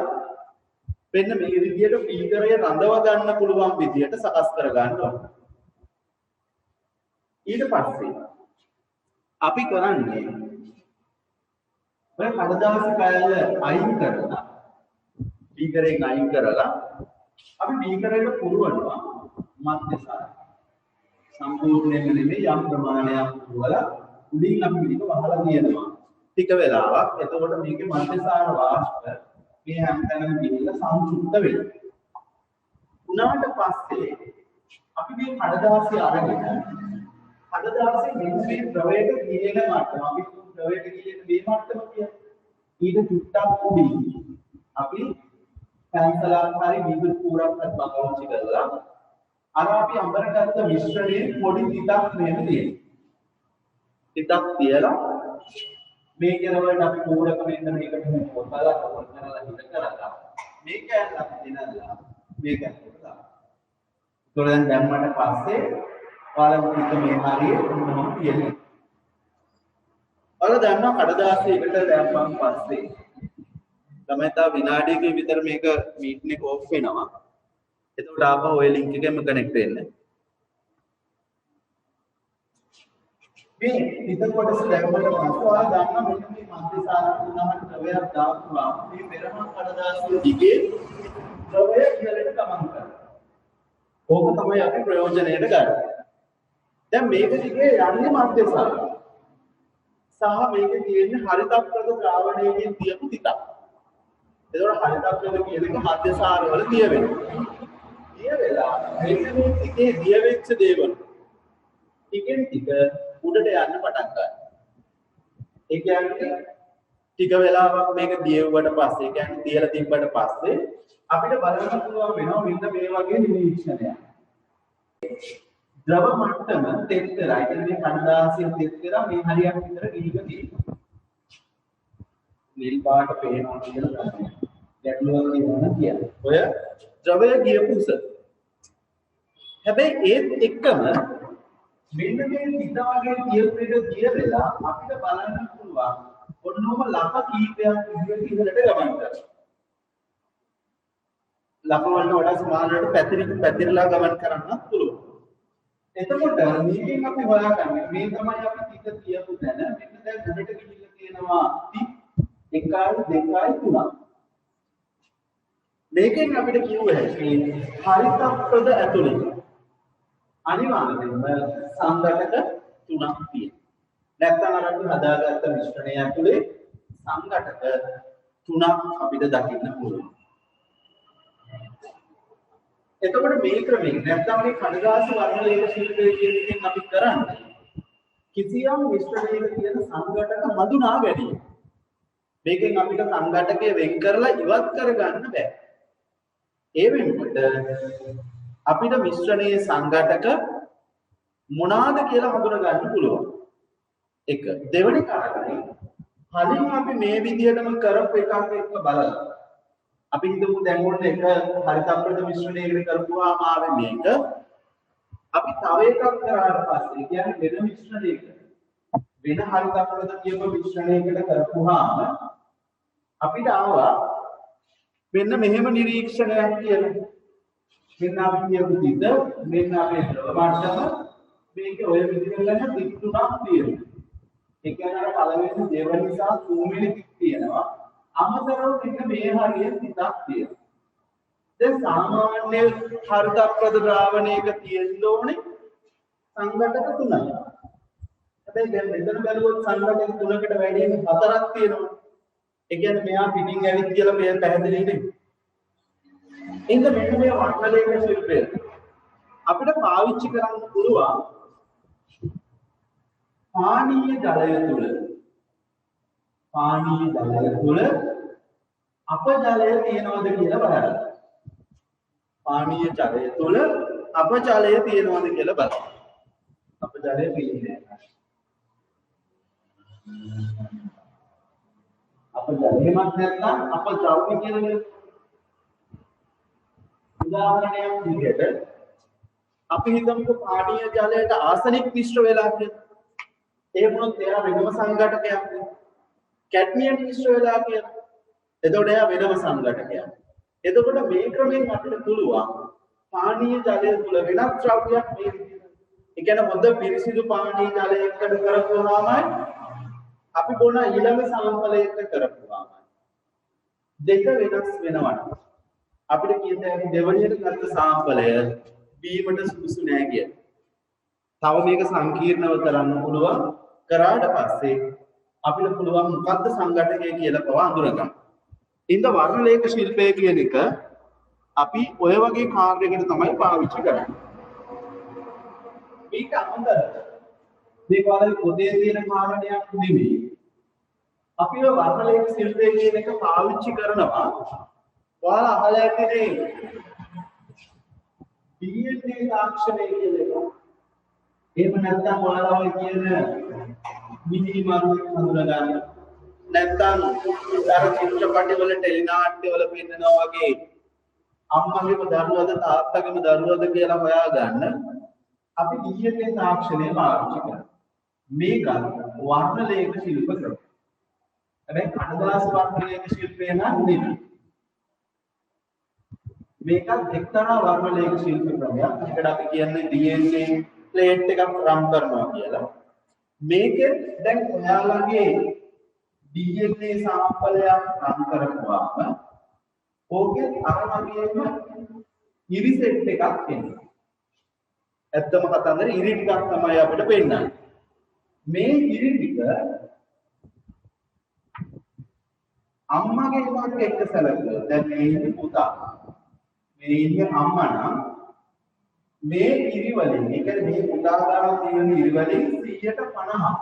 මෙන්න මේ විදියට බීකරය රඳව ගන්න පුළුවන් විදියට සකස් කර ගන්නවා. ඊට පස්සේ අපි කරන්නේ ඔය කඩදාසි කෑල්ල අයින් කරලා බීකරයෙන් අයින් කරලා අපි බීකරයට පුරවනවා මධ්‍යසාර. සම්පූර්ණයෙන්ම නෙමෙයි යම් ප්‍රමාණයක් වල උඩින් අපි මේක වහලා තියෙනවා. ටික වෙලාවක් එතකොට මේකේ මධ්‍යසාර වාෂ්ප මේ හැමතැනම ගිහිල්ලා සංසුප්ත වෙනවා. උනාට පස්සේ අපි මේ කඩදාසිය අරගෙන කඩදාසිය මේ ද්‍රවයට ගියන මට්ටම අපි ද්‍රවයට ගියන මේ මට්ටම කියන්නේ ඊට චුට්ටක් උඩින් අපි පැන්සලාකාරී විදුලි පුරක්වත් පාවිච්චි කරලා අර අපි අඹරගත්ත මිශ්‍රණයේ පොඩි ටිකක් මෙහෙම තියෙනවා. ටිකක් තියලා මේ කෙරවලට අපි පූරක වෙන්න මේකට පොතලා කොහොමද කරලා හිත කරලා මේක අපි දිනලා මේක කරලා. ඒතකොට දැම්මට පස්සේ ඔයාලා පිට මේ හරියට මොනවද කියන්නේ. ඔයාලා දන්නවා කඩදාසියකට දැම්මන් පස්සේ තමයි තා විනාඩියකින් විතර මේක මීටර් එක ඔෆ් වෙනවා. එතකොට ආපහු ඔය ලින්ක් එකෙන්ම කනෙක්ට් වෙන්න. මේ පිට කොටස දැම්මට පස්සේ ඔයාලා දන්නවා මෙන්න මේ මධ්‍යසාර උනහට ද්‍රවයක් දාපුවා මේ පෙරහන් කඩදාසිය දිගේ ද්‍රවය ඉහළට ගමන් කරනවා. ඕක තමයි අපි ප්‍රයෝජනයට ගන්න. දැන් මේක දිගේ යන්නේ මධ්‍යසාර. සහ මේකේ තියෙන හරිතප්‍රද ද්‍රාවණයේ තියපු තිතක්. එතකොට හරිතප්‍රද කියන එක මධ්‍යසාර වල දිය වෙනවා. දිය වෙලා මේක මේ ටිකේ දිය වෙච්ච දේවල් ටිකෙන් ටික උඩට යන්න පටන් ගන්නවා. ඒ කියන්නේ ටික වෙලාවක් මේක දියෙව්වට පස්සේ ඒ කියන්නේ තියලා තිබ්බට පස්සේ අපිට බලන්න පුළුවන් වෙනවා මෙන්න මේ වගේ නිරීක්ෂණයක්. ද්‍රව මට්ටම තෙත් කරලා ඒ කියන්නේ කණ්ඩාසිය තෙත් කරලා මේ හරියක් විතර ගිහින් තියෙනවා. නිල් පාට පේනවා කියලා ගන්න. ගැටලුවක් තියෙනවා කියන්නේ. ඔය ද්‍රවය ගියපු උස. හැබැයි ඒත් එක්කම මෙන්න මේ පිටාගේ තියපෙද දිය වෙලා අපිට බලන්න පුළුවන් ඔන්නෝම ලක කීපයක් ඉහළට ගමන් කරනවා. ලක වලට වඩා සමානවට පැතිරලා ගමන් කරන්නත් පුළුවන්. එතකොට මේකෙන් අපි හොයාගන්නේ මේ තමයි අපි පිට තියපු තැන මෙන්න දැන් උඩට ගිහිල්ලා තියෙනවා 1 2 3. මේකෙන් අපිට කිව්ව හැකි හරිතප්‍රද ඇතුලේ අනිවාර්යයෙන්ම සංඝටක 3ක් තියෙනවා. නැත්නම් අර අපි හදාගත්ත මිශ්‍රණය ඇතුලේ සංඝටක 3ක් අපිට දකින්න පුළුවන්. එතකොට මේ ක්‍රමයෙන් නැත්නම් මේ කඩදාසි වර්ණලේඛ ශිල්පයේ කියන එකෙන් අපි කරන්නේ කිසියම් මිශ්‍රණයක තියෙන සංඝටක මදුනා වැඩි. මේකෙන් අපිට සංඝටකය වෙන් කරලා ඉවත් කරගන්න බෑ. ඒ වෙනුවට අපිට මිශ්‍රණයේ සංඝටක මොනවාද කියලා හඳුනා ගන්න පුළුවන්. එක දෙවෙනි කාරණේ කලින් අපි මේ විදිහටම කරපු එකක් එක්ක බලලා අපි හිතමු දැන් ඔන්න එක හරිතප්‍රද මිශ්‍රණයකට කරපුවාම ආවේ මේක. අපි තව එකක් කරාට පස්සේ කියන්නේ වෙන මිශ්‍රණයකට වෙන හරිතප්‍රද කියපු මිශ්‍රණයකට කරපුවාම අපිට ආවා මෙන්න මෙහෙම නිරීක්ෂණයක් කියලා. මෙන්න අපි කියපු විදිහ මෙන්න අපේ ද්‍රව මට්ටම මේක ඔය විදිහට ගන්න දික් තුනක් තියෙනවා. ඒ කියන්නේ අර පළවෙනි දෙවෙනි සහ තුන්වෙනි දික් තියෙනවා. අමතරව මෙන්න මේ හරිය තිතක් තියෙනවා. දැන් සාමාන්‍ය හරිතප්‍රද ද්‍රාවණයක තියෙන්න ඕනේ සංඝටක 3යි. හැබැයි දැන් මෙතන බැලුවොත් සංඝටක 3කට වැඩි 4ක් තියෙනවා. ඒ කියන්නේ මෙයා පිටින් ඇවිත් කියලා මෙයා පැහැදිලි නෙමෙයි. එහෙනම් මෙන්න මේ වර්ණලේඛ ශිල්පය අපිට පාවිච්චි කරන්න පුළුවන් පානීය ජලය තුල අපජලය තියෙනවද කියලා බලන්න. පානීය ජලය තුල අපජලය තියෙනවද කියලා බලන්න. අපජලය තියෙන්නේ නැහැ. අපජලයමත් නැත්නම් අපද්‍රව්‍ය කියන්නේ උදාහරණයක් විදිහට අපි හිතමුකෝ පානීය ජලයට ආසනික් මිශ්‍ර වෙලා කියලා. ඒ වුණොත් එයා වෙනම සංඝටකයක් නේ. කැඩ්මියම් මිශ්‍ර වෙලා කියලා. එතකොට එයා වෙනම සංඝටකයක්. එතකොට මේ ක්‍රමයෙන් අපිට පුළුවන් පානීය ජලය තුල වෙනත් ද්‍රව්‍යයක් මේ විදිහට. ඒ කියන්නේ හොඳ පිරිසිදු පානීය ජලයකට කරපුවාමයි අපි බොන ඊළඟ සාම්පලයකට කරපුවාම දෙක වෙනස් වෙනවා. අපිට කියන්න දෙවණියට ගත්ත සාම්පලය බීමට සුදුසු නෑ කියලා. තව මේක සංකීර්ණව කරන්න පුළුවන්. කරාට පස්සේ අපිට පුළුවන් මොකද්ද සංඝටකය කියලා පවා අඳුරගන්න. ඉතින් වර්ණ ලේඛ ශිල්පය කියන එක අපි ඔය වගේ කාර්යයකට තමයි පාවිච්චි කරන්නේ. මේක අමතර මේ කාලේ පොතේ තියෙන කාරණයක් නෙමෙයි. අපි ඔය වර්ණ ලේඛ ශිල්පය කියන එක පාවිච්චි කරනවා. ඔයාලා අහලා ඇතිනේ DNA තාක්ෂණය කියලා එක. එහෙම නැත්නම් ඔයාලා ඔය කියන මිනි මාරුවෙන් හඳුනා ගන්න. නැත්නම් අර චිත්‍රපටවල ටෙලිනාට්‍යවල පෙන්නනවා වගේ අම්මගේම දරුවද තාත්තගේම දරුවද කියලා හොයාගන්න අපි DNA තාක්ෂණය පාවිච්චි කරනවා. මේක වර්ණ ලේඛ ශිල්ප ක්‍රම. හැබැයි කඩදාසි වර්ණ ලේඛ ශිල්පය නම් නෙමෙයි. මේක එක්තරා වර්ණ ලේඛ ශිල්ප ක්‍රමයක්. ඒකට අපි කියන්නේ DNA ප්ලේට් එකක් රම් කරනවා කියලා. මේකෙන් දැන් ඔයාලගේ DNA සාම්පලයක් රම් කරපුවාම ඕකේ අර වගේම ඉරි සෙට් එකක් එනවා. ඇත්තම කතන්දර ඉරි ටිකක් තමයි අපිට පෙන්නන්නේ. මේ ඉරි ටික අම්මගේ එකත් එක්ක සැලකුවොත් දැන් මේ ඉන්නේ පුතා. මේ ඉන්නේ අම්මා නම් මේ ඉරි වලින් ඒ කියන්නේ මේ පුතා ගන්න තියෙන ඉරි වලින් 150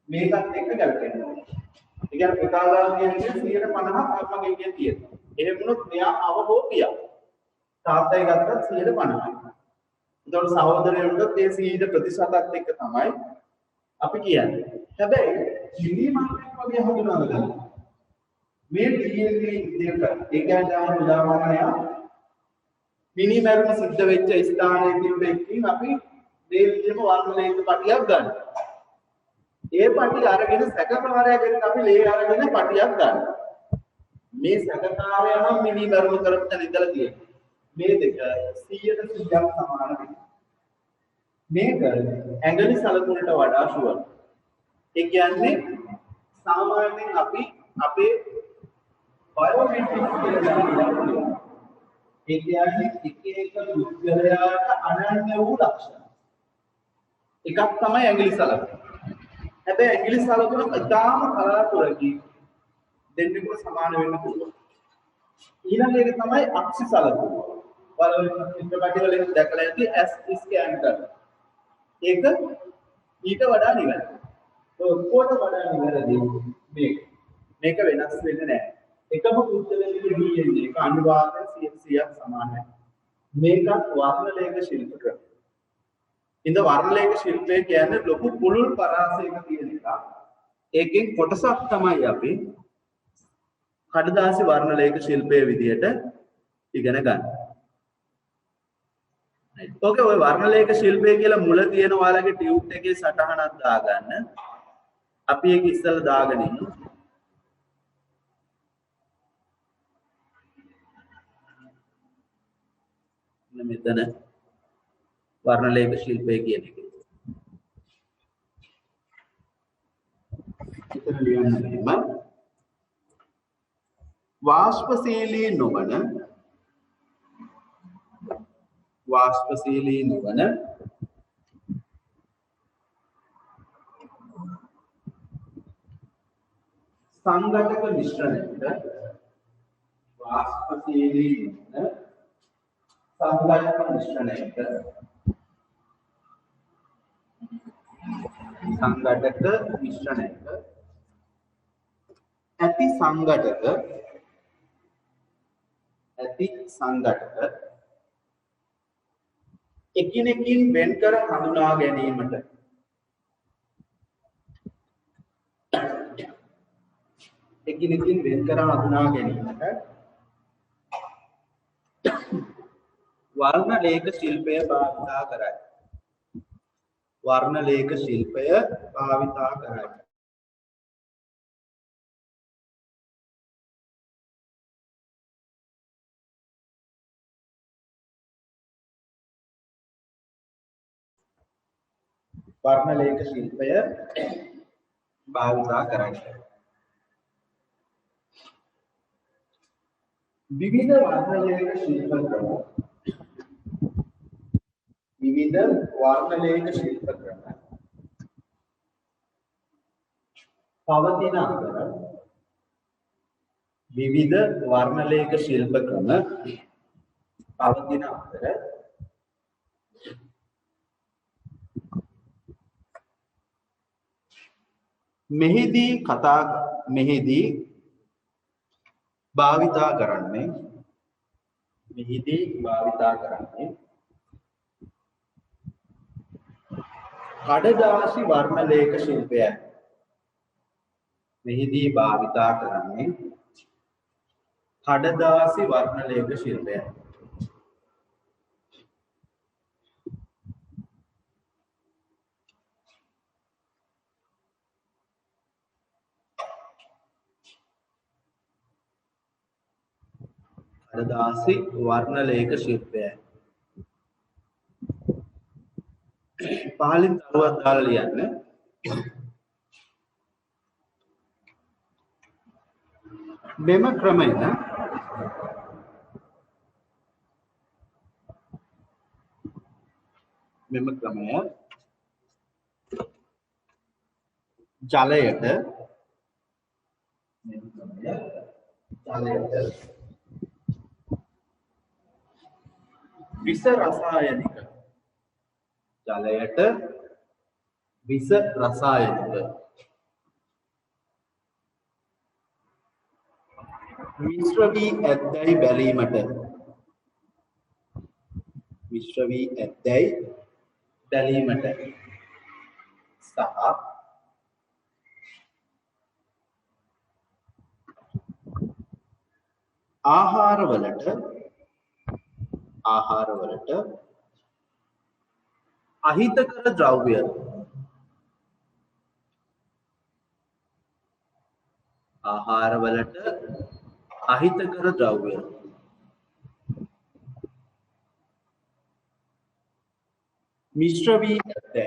මේකත් එක්ක ගැලපෙනවා. ඒ කියන්නේ පුතා ගන්න තියෙන 150ක් අම්මගේ එකේ තියෙනවා. එහෙම වුණොත් මෙයා අවබෝධිය. තාත්තයි ගත්තත් 150යි. එතකොට සහෝදරයන්ටත් ඒ 100% එක්ක තමයි අපි කියන්නේ. හැබැයි ජීවි මාත්‍රයක් වගේ හඳුනා ගන්න. මේ DNA දෙක ඒ කියන්නේ උදාහරණයක් මිනි මරණ සිද්ධ වෙච්ච ස්ථානයේ තිබෙකින් අපි මේ විදිහම වර්ණ ලේඛ පටියක් ගන්න. ඒ පටිය අරගෙන සැකකාරයගෙන් අපි ලේ අරගෙන පටියක් ගන්න. මේ සැකකාරය නම් මිනි මරණ කරපු තැන ඉඳලා තියෙනවා. මේ දෙක 100% සමාන වෙනවා. මේක ඇඟලි සලකුණට වඩා ෂුවර්. ඒ කියන්නේ සාමාන්‍යයෙන් අපි අපේ බයෝමෙට්‍රික්ස් කියලා ගන්නවා. ඒ කියන්නේ එක එක පුද්ගලයාට අනන්‍ය වූ ලක්ෂණ. එකක් තමයි ඇඟිලි සලකුණ. හැබැයි ඇඟිලි සලකුණ ඉතාම කලාතුරකින් දෙන්නෙකුට සමාන වෙන්න පුළුවන්. ඊළඟ එක තමයි අක්ෂි සලකුණ. බලන්න චිත්‍රපටවල දැකලා ඇති S ස්කෑන් කරන. ඒක ඊට වඩා නිවැරදි. ඔක්කොට වඩා නිවැරදි මේක. මේක වෙනස් වෙන්නේ නැහැ. එකම පුද්ගලයෙකුගේ DNA එක අනිවාර්යෙන් 100ක් සමානයි. මේකත් වර්ණ ලේඛ ශිල්ප ක්‍රම. ඉතින් වර්ණ ලේඛ ශිල්පය කියන්නේ ලොකු පුළුල් පරාසයක තියෙන එක. ඒකෙන් කොටසක් තමයි අපි කඩදාසි වර්ණ ලේඛ ශිල්පයේ විදිහට ඉගෙන ගන්න. ඕකේ ඔය වර්ණ ලේඛ ශිල්පය කියලා මුල තියෙන ඔයාලගේ ටියුට් එකේ සටහනක් දාගන්න. අපි ඒක ඉස්සෙල්ලා දාගෙන ඉමු. මෙතන වර්ණ ලේඛ ශිල්පය කියන එක. මෙතන ලියන්න මෙහෙම වාෂ්පශීලී නොවන සංඝටක මිශ්‍රණයට වාෂ්පශීලී නොවන සංඝටක මිශ්‍රණයට ඇති සංඝටක එකිනෙකින් වෙන් කර හඳුනා ගැනීමට වර්ණ ලේඛ ශිල්පය භාවිතා කරයි. විවිධ වර්ණ ලේඛ ශිල්ප ක්‍රම විවිධ වර්ණලේඛ ශිල්ප ක්‍රම පවතින අතර විවිධ වර්ණලේඛ ශිල්ප ක්‍රම පවතින අතර මෙහිදී භාවිතා කරන්නේ කඩදාසි වර්ණලේඛ ශිල්පයයි. මෙහිදී භාවිතා කරන්නේ කඩදාසි වර්ණලේඛ ශිල්පයයි. කඩදාසි වර්ණලේඛ ශිල්පයයි. පහලින් තරුවක් දාලා ලියන්න. මෙම ක්‍රමය ජලයට විස රසායනික මිශ්‍ර වී ඇද්දැයි බැලීමට සහ ආහාරවලට අහිතකර ද්‍රව්‍ය මිශ්‍ර වී ඇද්දැයි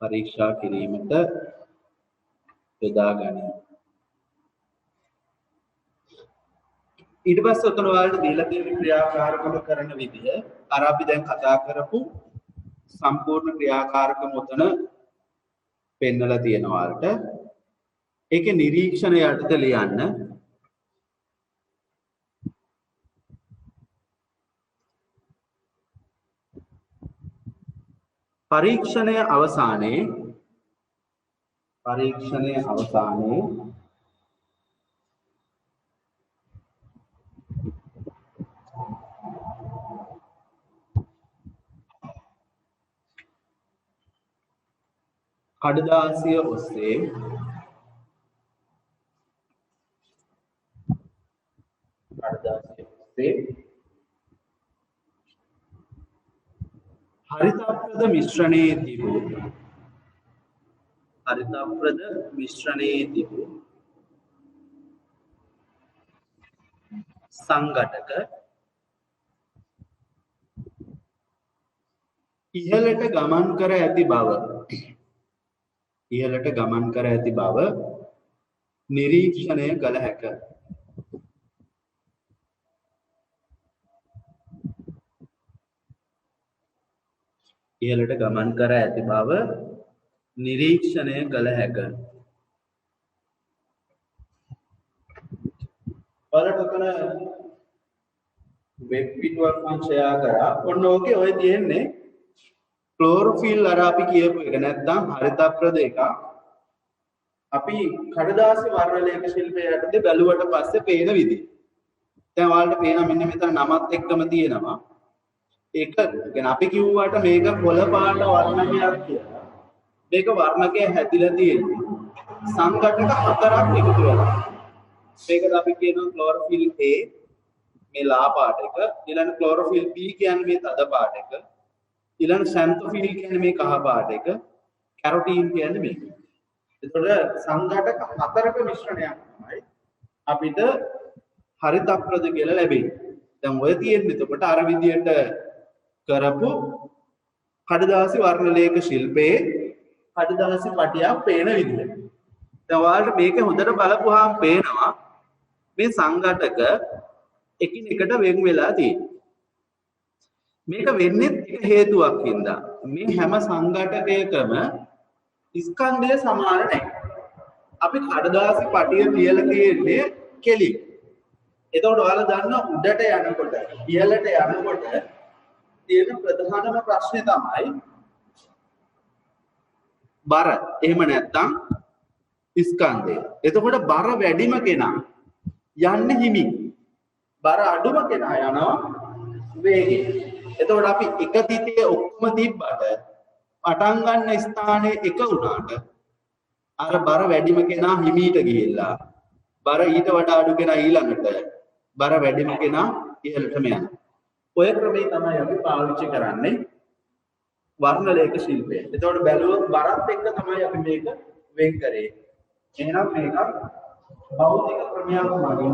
පරීක්ෂා කිරීමට යොදා ගනී. ඊට පස්සේ උතන වලට දීලා තියෙන ක්‍රියාකාරකම කරන විදිහ අර අපි දැන් කතා කරපු සම්පූර්ණ ක්‍රියාකාරකම උතන පෙන්නලා තියෙනවා වලට ඒකේ නිරීක්ෂණය යටතේ ලියන්න. පරීක්ෂණය අවසානයේ කඩදාසිය ඔස්සේ හරිතප්‍රද මිශ්‍රණයේ තිබූ සංඝටක ඉහළට ගමන් කර ඇති බව නිරීක්ෂණය කළ හැක. ඔයාලට ඔතන වෙබ් පිටුවක් මම ෂෙයා කරා. ඔන්න ඕකේ ඔය තියෙන්නේ ක්ලෝරොෆිල් අර අපි කියපු එක නැත්නම් හරිතප්‍රද එක. අපි කඩදාසි වර්ණලේඛ ශිල්පය යටතේ බැලුවට පස්සේ පේන විදිහ. දැන් ඔයාලට පේනවා මෙන්න මෙතන නමත් එක්කම තියෙනවා. ඒක කියන්නේ අපි කිව්වට මේක කොළ පාට වර්ණකයක් කියලා. මේක වර්ණකයේ හැදිලා තියෙන්නේ සංඝටක හතරක් එකතු වෙලා. මේකට අපි කියනවා ක්ලෝරොෆිල් A මේ ලා පාට එක, ඊළඟ ක්ලෝරොෆිල් B කියන්නේ මේ තද පාට එක, ඊළඟ සැන්තොෆිල් කියන්නේ මේ කහ පාට එක, කැරොටින් කියන්නේ මේක. එතකොට සංඝටක හතරක මිශ්‍රණයක් තමයි අපිට හරිතප්‍රද කියලා ලැබෙන්නේ. දැන් ඔය තියෙන්නේ එතකොට අර විදියට කරපු කඩදාසි වර්ණලේඛ ශිල්පයේ කඩදාසි පටියක් පේන විදිහට. දැන් ඔයාලට මේක හොඳට බලපුවාම පේනවා මේ සංඝටක එකිනෙකට වෙන් වෙලා තියෙනවා. මේක වෙන්නේ එක හේතුවක් හින්දා. මේ හැම සංඝටකයකම ස්කන්ධය සමාන නැහැ. අපි කඩදාසි පටිය තියලා තියෙන්නේ කෙලි. එතකොට ඔයාලා දන්නවා උඩට යනකොට ඉහළට යනකොට තියෙන ප්‍රධානම ප්‍රශ්නේ තමයි බර. එහෙම නැත්නම් ස්කන්ධය. එතකොට බර වැඩිම කෙනා යන්නේ හිමින්. බර අඩුම කෙනා යනවා වේගෙන්. එතකොට අපි එක තිතේ ඔක්කොම තිබ්බට පටන් ගන්න ස්ථානයේ එක වුණාට අර බර වැඩිම කෙනා හිමීට ගිහිල්ලා බර ඊට වඩා අඩු කෙනා ඊළඟට බර වැඩිම කෙනා ඉහළටම යනවා. ඔය ක්‍රමේ තමයි අපි පාවිච්චි කරන්නේ වර්ණලේඛ ශිල්පය. එතකොට බැලුවොත් බරත් එක්ක තමයි අපි මේක වෙන් කරේ. එහෙනම් මේක භෞතික ක්‍රමයක් මගින්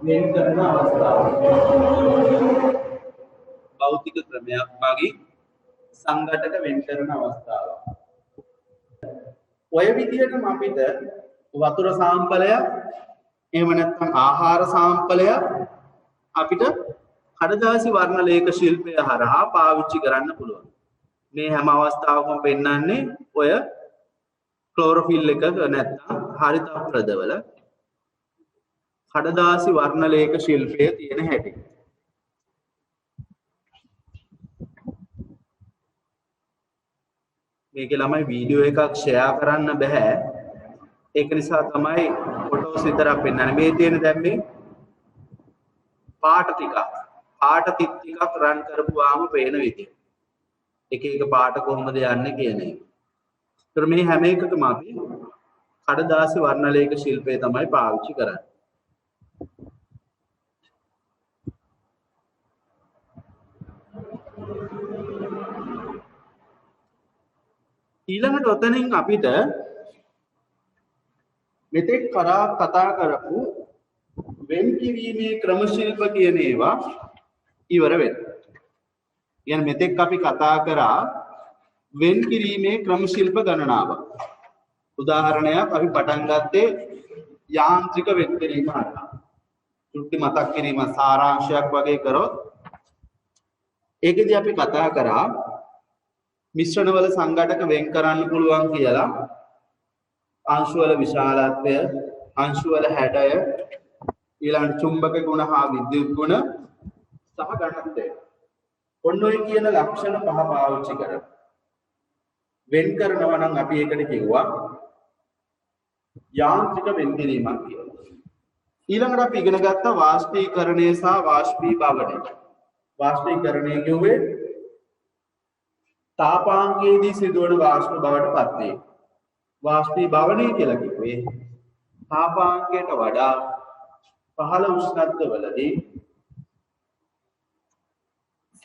වෙන් කරන අවස්ථාවක්. භෞතික ක්‍රමයක් මගින් සංඝටක වෙන් කරන අවස්ථාවක්. ඔය විදිහටම අපිට වතුර සාම්පලයක් එහෙම නැත්නම් ආහාර සාම්පලයක් අපිට කඩදාසි වර්ණලේඛ ශිල්පය හරහා පාවිච්චි කරන්න පුළුවන්. මේ හැම අවස්ථාවකම පෙන්වන්නේ ඔය ක්ලෝරොෆිල් එක නැත්නම් හරිතප්‍රදවල කඩදාසි වර්ණලේඛ ශිල්පය තියෙන හැටි. මේකේ ළමයි වීඩියෝ එකක් ෂෙයා කරන්න බෑ. ඒක නිසා තමයි ෆොටෝස් විතරක් පෙන්වන්නේ. මේ තියෙන දැන් මේ පාට ටිකක් රන් කරපුවාම පේන විදිය. එක එක පාට කොහොමද යන්නේ කියන එක. ඒතර මේ හැම එකකම අපි කඩදාසි වර්ණලේඛ ශිල්පය තමයි පාවිච්චි කරන්නේ. ඊළඟට ඔතනින් අපිට මෙතෙක් කතා කරපු වෙන් කිරීමේ ක්‍රම ශිල්ප කියන ඒවා ඉවර වෙනවා. කියන්නේ මෙතෙක් අපි කතා කරා වෙන් කිරීමේ ක්‍රම ශිල්ප ගණනාවක්. උදාහරණයක් අපි පටන් ගත්තේ යාන්ත්‍රික වෙන් කිරීම හරහා. චුට්ටි මතක් කිරීම සාරාංශයක් වගේ කරොත් ඒකෙදී අපි කතා කරා මිශ්‍රණවල සංඝටක වෙන් කරන්න පුළුවන් කියලා අංශුවල විශාලත්වය, අංශුවල හැඩය, ඊළඟ චුම්බක ගුණ හා විද්‍යුත් ගුණ සහ ඝනත්වය. ඔන්න ඔය කියන ලක්ෂණ පහ පාවිච්චි කරලා වෙන් කරනවා නම් අපි ඒකට කිව්වා යාන්ත්‍රික වෙන් කිරීමක් කියලා. ඊළඟට අපි ඉගෙන ගත්තා වාෂ්පීකරණය සහ වාෂ්පීභවනය. වාෂ්පීකරණය කියුවේ තාපාංකයේදී සිදුවන වාෂ්ප බවට පත් වේ. වාෂ්පීභවනය කියලා කිව්වේ තාපාංකයට වඩා පහළ උෂ්ණත්වවලදී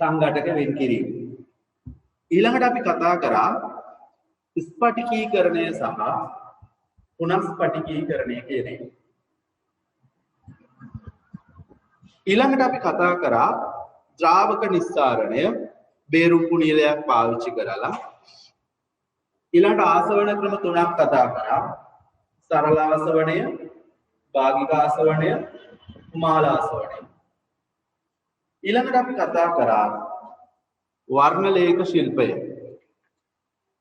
සංඝටක වෙන් කිරීම. ඊළඟට අපි කතා කරා ස්පටිකීකරණය සහ පුනස්පටිකීකරණය කියන එක. ඊළඟට අපි කතා කරා ද්‍රාවක නිස්සාරණය බේරුම්පු නිලයක් පාවිච්චි කරලා. ඊළඟට ආසවන ක්‍රම තුනක් කතා කරා සරල ආසවණය, භාගික ආසවණය, කුමාල ආසවණය. ඊළඟට අපි කතා කරා වර්ණලේඛ ශිල්පය.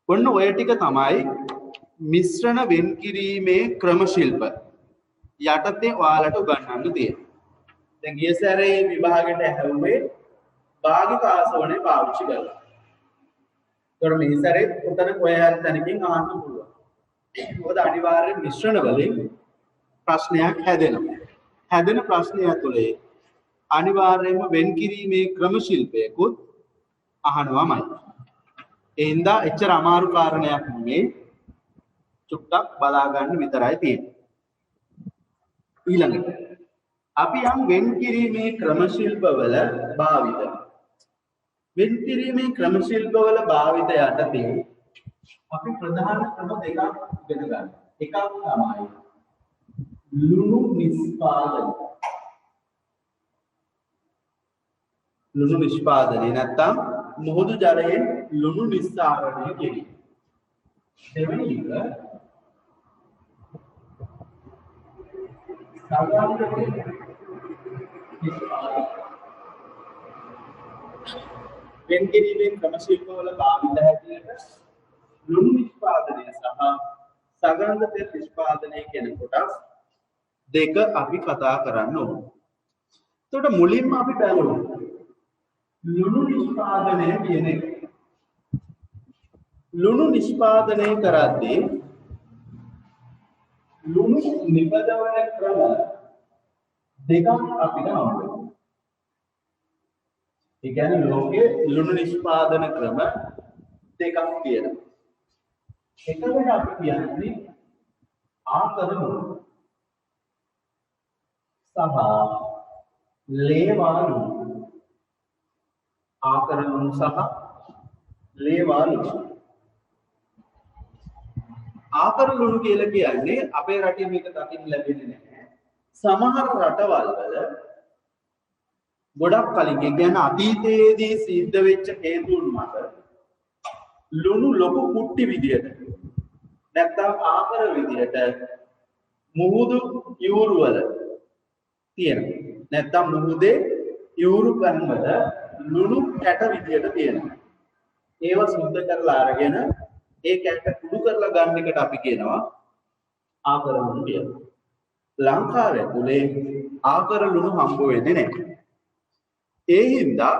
ඔන්න ඔය ටික තමයි මිශ්‍රණ වෙන් කිරීමේ ක්‍රම ශිල්ප යටතේ ඔයාලට උගන්වන්න තියෙන්නේ. දැන් ගිය සැරේ විභාගෙට ඇහුවේ භාගික ආසවණය පාවිච්චි කරලා. ඒතර මේ සැරේ උතන කොහේ තැනකින් අහන්න පුළුවන්. මොකද අනිවාර්යෙන් මිශ්‍රණ වලින් ප්‍රශ්නයක් හැදෙනවා. හැදෙන ප්‍රශ්නය ඇතුලේ අනිවාර්යයෙන්ම වෙන් කිරීමේ ක්‍රම ශිල්පයකුත් අහනවාමයි. ඒ හින්දා එච්චර අමාරු කාරණයක් නෙමෙයි. චුට්ටක් බලා ගන්න විතරයි තියෙන්නේ. ඊළඟට අපි යම් වෙන් කිරීමේ ක්‍රම ශිල්පවල භාවිත. වෙන් කිරීමේ ක්‍රම ශිල්පවල භාවිත යටතේ අපි ප්‍රධාන ක්‍රම දෙකක් ඉගෙන ගන්නවා. එකක් තමයි ලුණු නිෂ්පාදනය. ලුණු නිෂ්පාදනය නැත්නම් මුහුදු ජලයෙන් ලුණු නිස්සාරණය කිරීම. දෙවෙනි එක සාගන්ධක නිෂ්පාදනය. වෙන කිරීමෙන් ක්‍රමශීලවල භාවිත හැටියට ලුණු නිෂ්පාදනය සහ සාගන්ධක නිෂ්පාදනය කියන කොටස් දෙක අපි කතා කරන්න ඕන. එතකොට මුලින්ම අපි බලමු ලුණු නිෂ්පාදනය කියන එක. ලුණු නිෂ්පාදනය කරද්දී ලුණු නිපදවන ක්‍රම දෙකක් අපිට හම්බ වෙනවා. ඒ කියන්නේ ලෝකයේ ලුණු නිෂ්පාදන ක්‍රම දෙකක් තියෙනවා. එකකට අපි කියන්නේ ආකර ලුණු සහ ලේවා ලුණු. ආකර ලුණු සහ ලේවා ලුණු. ආකර ලුණු කියලා කියන්නේ අපේ රටේ මේක දකින්න ලැබෙන්නේ නැහැ. සමහර රටවල් වල ගොඩක් කලින් ඒ කියන්නේ අතීතයේදී සිද්ධ වෙච්ච හේතුන් මත ලුණු ලොකු කුට්ටි විදියට නැත්නම් ආකර විදියට මුහුදු යූරු වල තියෙනවා. නැත්නම් මුහුදේ යූරු කන් වල ලුණු කැට විදියට තියෙනවා. ඒව සුද්ධ කරලා අරගෙන ඒ කැට කුඩු කරලා ගන්න එකට අපි කියනවා ආකර ලුණු කියලා. ලංකාවේ කුලේ ආකර ලුණු හම්බ වෙන්නේ නැහැ. ඒ හින්දා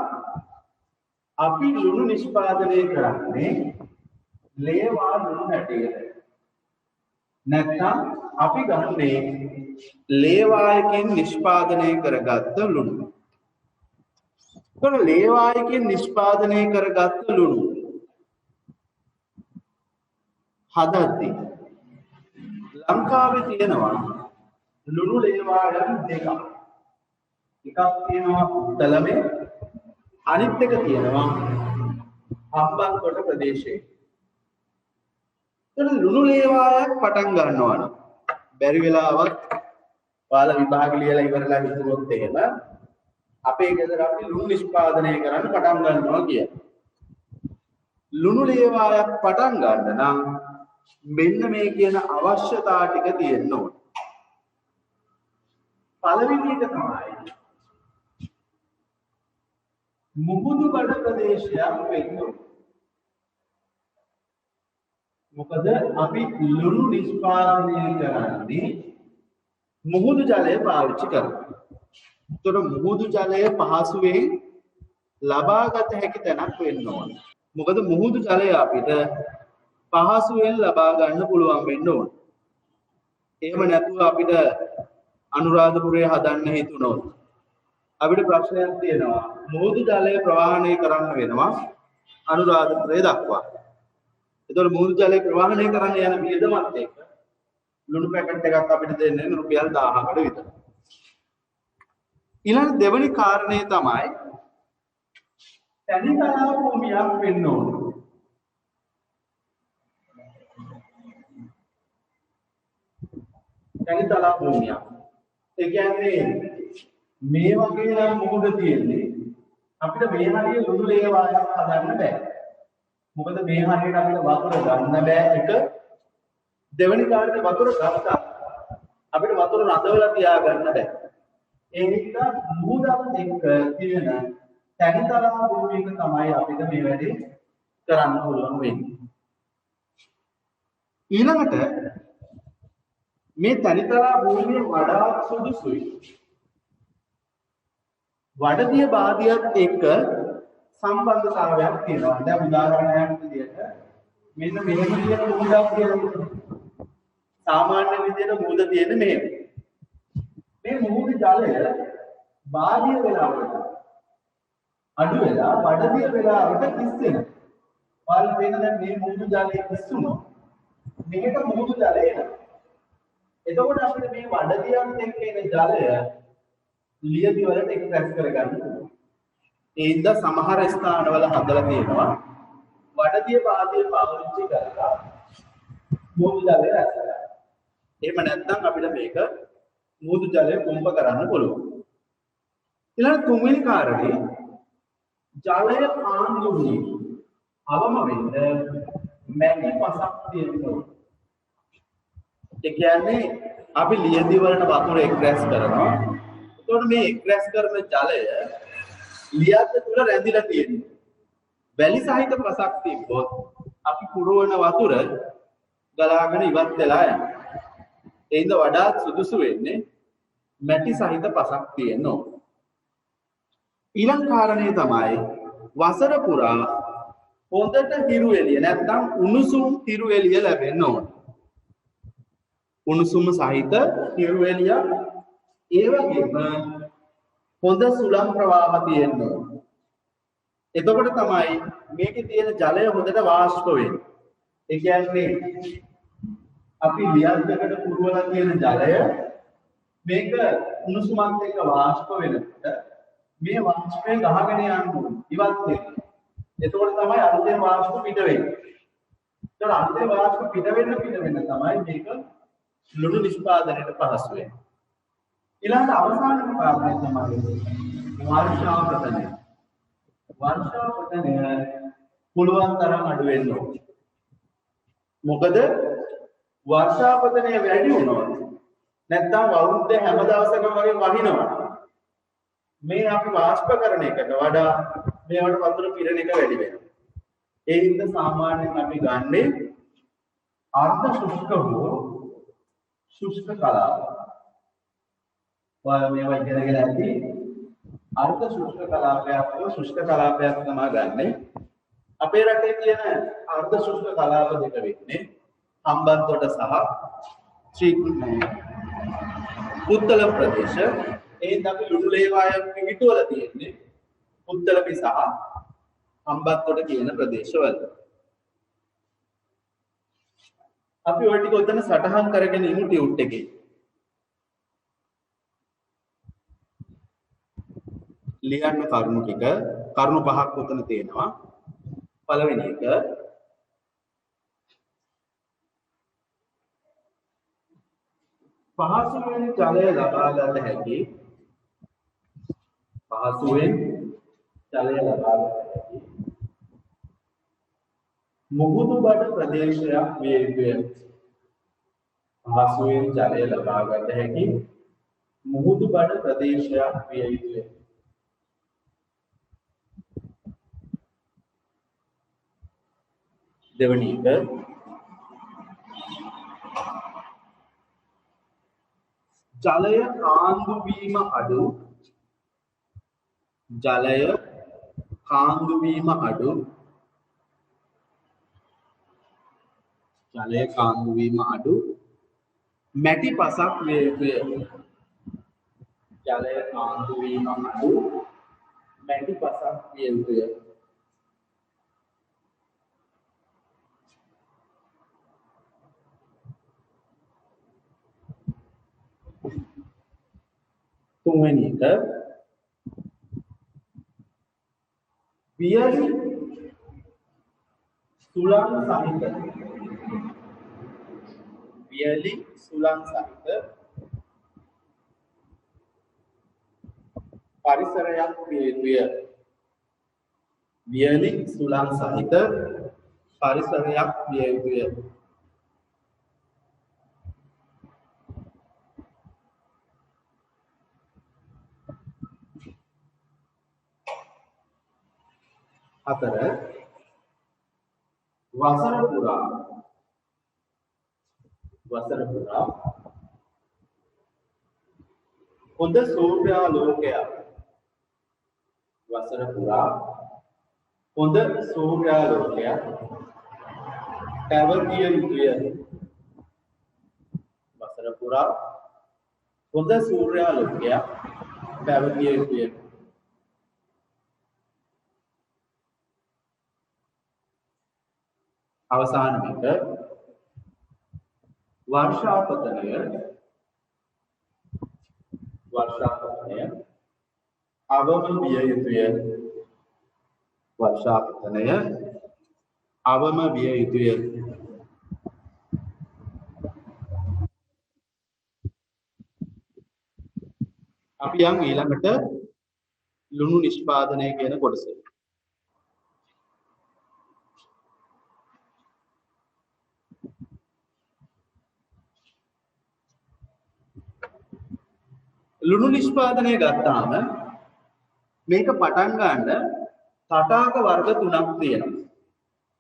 අපි ලුණු නිෂ්පාදනය කරන්නේ ලේවා ලුණු හැටියට. නැත්නම් අපි ගන්නේ ලේවායකින් නිෂ්පාදනය කරගත්ත ලුණු. කොහොම ලේවායකින් නිෂ්පාදනය කරගත්ත ලුණු හදද්දී ලංකාවේ තියෙනවා ලුණු ලේවායන් දෙකක්. එකක් තියෙනවා උත්තලමේ, අනිත් එක තියෙනවා හම්බන්තොට ප්‍රදේශයේ. ඒක ලුණු ලේවායක් පටන් ගන්නවා නම් බැරි වෙලාවත් ඔයාලා විභාග ලියලා ඉවරලා හිතුවොත් එහෙම අපේ ගෙදර අපි ලුණු නිෂ්පාදනය කරන්න පටන් ගන්නවා කියලා. ලුණු ලේවායක් පටන් ගන්න නම් මෙන්න මේ කියන අවශ්‍යතා ටික තියෙන්න ඕන. පළවෙනි එක තමයි මුහුදු බඩ ප්‍රදේශයක් වෙන්න ඕන. මොකද අපි ලුණු නිෂ්පාදනය කරන්නේ මුහුදු ජලය පාවිච්චි කරනවා. ඒතර මුහුදු ජලය පහසුවෙන් ලබාගත හැකි තැනක් වෙන්න ඕන. මොකද මුහුදු ජලය අපිට පහසුවෙන් ලබා ගන්න පුළුවන් වෙන්න ඕන. එහෙම නැතුව අපිට අනුරාධපුරයේ හදන්න හිතුනොත් අපිට ප්‍රශ්නයක් තියෙනවා. මුහුදු ජලය ප්‍රවාහනය කරන්න වෙනවා අනුරාධපුරය දක්වා. ඒතකොට මුහුදු ජලය ප්‍රවාහනය කරන්න යන වියදමත් එක්ක ලුණු පැකට් එකක් අපිට දෙන්නේ රුපියල් 1000කට විතර. ඊළඟ දෙවෙනි කාරණේ තමයි තනිතලා භූමියක් වෙන්න ඕන. තනිතලා භූමියක්. ඒ කියන්නේ මේ වගේ නම් මුහුද තියෙන්නේ අපිට මේ හරිය ලුණු ලේවායක් හදන්න බෑ. මොකද මේ හරියට අපිට වතුර ගන්න බෑ. එක දෙවෙනි කාරණේ වතුර ගත්තා අපිට වතුර රඳවලා තියාගන්න බෑ. ඒ නිසා මුහුදත් එක්ක තියෙන තනිතලා භූමියක තමයි අපිට මේ වැඩේ කරන්න පුළුවන් වෙන්නේ. ඊළඟට මේ තනිතලා භූමිය වඩා සුදුසුයි වඩදිය බාදියත් එක්ක සම්බන්ධතාවයක් තියෙනවා. දැන් උදාහරණයක් විදිහට මෙන්න මෙහෙම තියෙන මුහුදක් කියලා. සාමාන්‍ය විදිහට මුහුද තියෙන්නේ මෙහෙම. මේ මුහුද ජලය බාදිය වෙලාවට අඩු වෙලා වඩදිය වෙලාවට කිස් වෙනවා. ඔයාලා පේන දැන් මේ මුහුද ජලය කිස් වුණා. මේක මුහුද ජලය එනවා. එතකොට අපිට මේ වඩදියත් එක්ක එන ජලය ලියදි වලට එක්ස්ප්‍රෙස් කරගන්න පුළුවන්. ඒ හින්දා සමහර ස්ථානවල හදලා තියෙනවා වඩදිය පාදිය පාවිච්චි කරලා මුහුදු ජලය රැස් කරගන්න. එහෙම නැත්නම් අපිට මේක මුහුදු ජලය පොම්ප කරන්න පුළුවන්. ඊළඟ තුන්වෙනි කාරණේ ජලය ආන්දු වී අවම වෙන්න මැටි පසක් තියෙනවා. ඒ කියන්නේ අපි ලියදි වලට වතුර එක්රැස් කරනවා. එතකොට මේ එක්රැස් කරන ජලය ලියද්ද තුල රැඳිලා තියෙනවා. වැලි සහිත පසක් තිබ්බොත් අපි පුරවන වතුර ගලාගෙන ඉවත් වෙලා යනවා. ඒ හින්දා වඩාත් සුදුසු වෙන්නේ මැටි සහිත පසක් තියෙනවා. ඊළඟ කාරණේ තමයි වසර පුරා හොඳට හිරු එළිය නැත්නම් උණුසුම් හිරු එළිය ලැබෙන්න ඕන. උණුසුම සහිත හිරු එළිය ඒ වගේම හොඳ සුළං ප්‍රවාහ තියෙන්න ඕන. එතකොට තමයි මේකේ තියෙන ජලය හොඳට වාෂ්ප වෙන්නේ. ඒ කියන්නේ අපි ලියද්දකට පුරවලා තියෙන ජලය මේක උණුසුමත් එක්ක වාෂ්ප වෙනකොට මේ වාෂ්පය ගහගෙන යන්න ඕන ඉවත් වෙන්න. එතකොට තමයි අන්තිම වාෂ්ප පිට වෙන්නේ. ඒතර අන්තිම වාෂ්ප පිට වෙන්න තමයි මේක ලුණු නිෂ්පාදනයට පහසු වෙන්නේ. ඊළඟ අවසාන කාරණය තමයි වර්ෂාපතනය. වර්ෂාපතනය පුළුවන් තරම් අඩු වෙන්න ඕනේ. මොකද වර්ෂාපතනය වැඩි වුණොත් නැත්නම් අවුරුද්දේ හැම දවසකම වගේ වහිනවා. මේ අපි වාෂ්ප කරන එකට වඩා මේවට වතුර පිරෙන එක වැඩි වෙනවා. ඒ හින්දා සාමාන්‍යයෙන් අපි ගන්නේ අර්ධ ශුෂ්ක හෝ ශුෂ්ක කලාප. ඔය මේවා ඉගෙනගෙන ඇති අර්ධ ශුෂ්ක කලාපයක් හෝ ශුෂ්ක කලාපයක් තමයි ගන්නෙ. අපේ රටේ තියෙන අර්ධ ශුෂ්ක කලාප දෙක වෙන්නේ හම්බන්තොට සහ උත්තර ප්‍රදේශ. ඒත් අපි ලුණු ලේවායම් පිටුවල තියෙන්නේ උත්තලපි සහ හම්බන්තොට කියන ප්‍රදේශවල. අපි ඔය ටික උතන සටහන් කරගෙන ඉමු ටියුට් එකේ. ලියන්න කරුණු ටික කරුණු පහක් උතන තියෙනවා. පළවෙනි එක පහසුවෙන් ජලය ලබා ගන්න හැකි පහසුවෙන් ජලය ලබා ගන්න හැකි මුහුදු බඩ ප්‍රදේශයක් විය යුතුය. පහසුවෙන් ජලය ලබා ගන්න හැකි මුහුදු බඩ ප්‍රදේශයක් විය යුතුය. දෙවැනි එක ජලය කාන්දු වීම අඩු ජලය කාන්දු වීම අඩු ජලය කාන්දු වීම අඩු මැටි පසක් විය යුතුය. ජලය කාන්දු වීම අඩු මැටි පසක් විය යුතුය. තුන්වෙනි එක වියලි සුළං සහිත වියලි සුළං සහිත පරිසරයක් විය යුතුය. වියලි සුළං සහිත පරිසරයක් විය යුතුය. අතර වසර පුරා හොඳ සූර්යාලෝකයක් වසර පුරා හොඳ සූර්යාලෝකයක් පැවතිය යුතුය. වසර පුරා හොඳ සූර්යාලෝකයක් පැවතිය යුතුය. අවසාන එක වර්ෂාපතනය අවම විය යුතුය. වර්ෂාපතනය අවම විය යුතුය. අපි යන් ඊළඟට ලුණු නිෂ්පාදනය කියන කොටස. ලුණු නිෂ්පාදනය ගත්තාම මේක පටන් ගන්න තටාක වර්ග තුනක් තියෙනවා.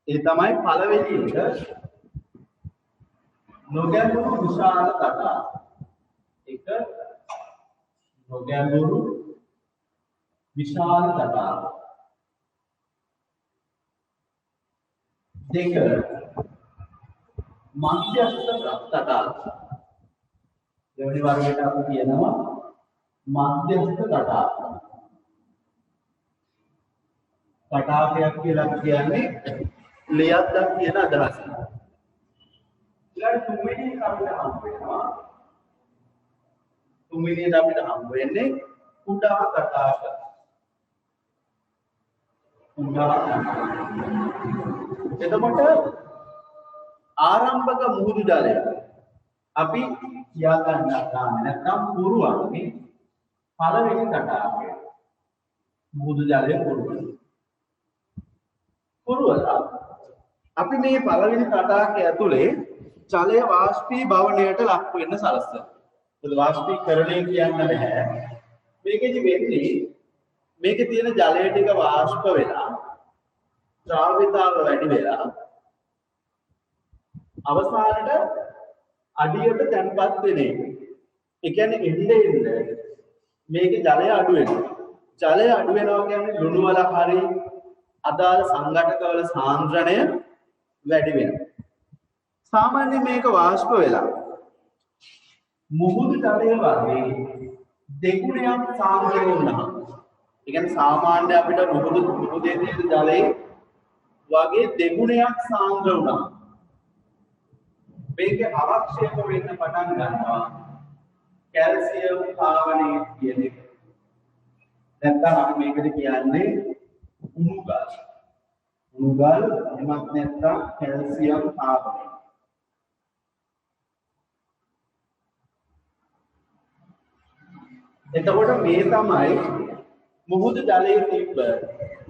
ඒ තමයි පළවෙනි එක නොගැඹුරු විශාල තටාක. එක නොගැඹුරු විශාල තටාක. දෙක මධ්‍යස්ථ තටාක. දෙවෙනි වර්ගයට අපි කියනවා මධ්‍යස්ථ තටාක. තටාකයක් කියලා කියන්නේ ලෙයක්ක් කියන අදහස. ඊළඟ තුන්වෙනි එක අපිට හම්බ වෙනවා. තුන්වෙනියට අපිට හම්බ වෙන්නේ කුඩා තටාක. එතකොට ආරම්භක මුහුදු ජලය අපි කියා ගන්නවා නැත්නම් පුරවන්නේ පළවෙනි තටාකය. මුහුදු ජලය පුරවලා අපි මේ පළවෙනි තටාකය ඇතුලේ ජලය වාෂ්පීභවණයට ලක් වෙන්න සලස්වනවා. ඒක වාෂ්පීකරණය කියන්න බෑ. මේකෙදි වෙන්නේ මේකේ තියෙන ජලය ටික වාෂ්ප වෙලා ද්‍රාව්‍යතාව වැඩි වෙලා අවසානට අඩියට තැන්පත් වෙන එක. ඒ කියන්නේ එන්නේ මේකේ ජලය අඩු වෙනවා. ජලය අඩු වෙනවා කියන්නේ ලුණු වල හරි අදාළ සංඝටකවල සාන්ද්‍රණය වැඩි වෙනවා. සාමාන්‍යයෙන් මේක වාෂ්ප වෙලා මුහුදු ජලය වගේ දෙගුණයක් සාන්ද්‍ර වුණා. ඒ කියන්නේ සාමාන්‍ය අපිට මුහුදේ තියෙන ජලයේ වගේ දෙගුණයක් සාන්ද්‍ර වුණා. මේකේ අවක්ෂේප වෙන්න පටන් ගන්නවා කැල්සියම් කාබනේට් කියන එක. නැත්නම් අපි මේකට කියන්නේ උණුගල්. උණුගල් එමත් නැත්නම් කැල්සියම් කාබනේට්. එතකොට මේ තමයි මුහුදු ජලයේ තිබ්බ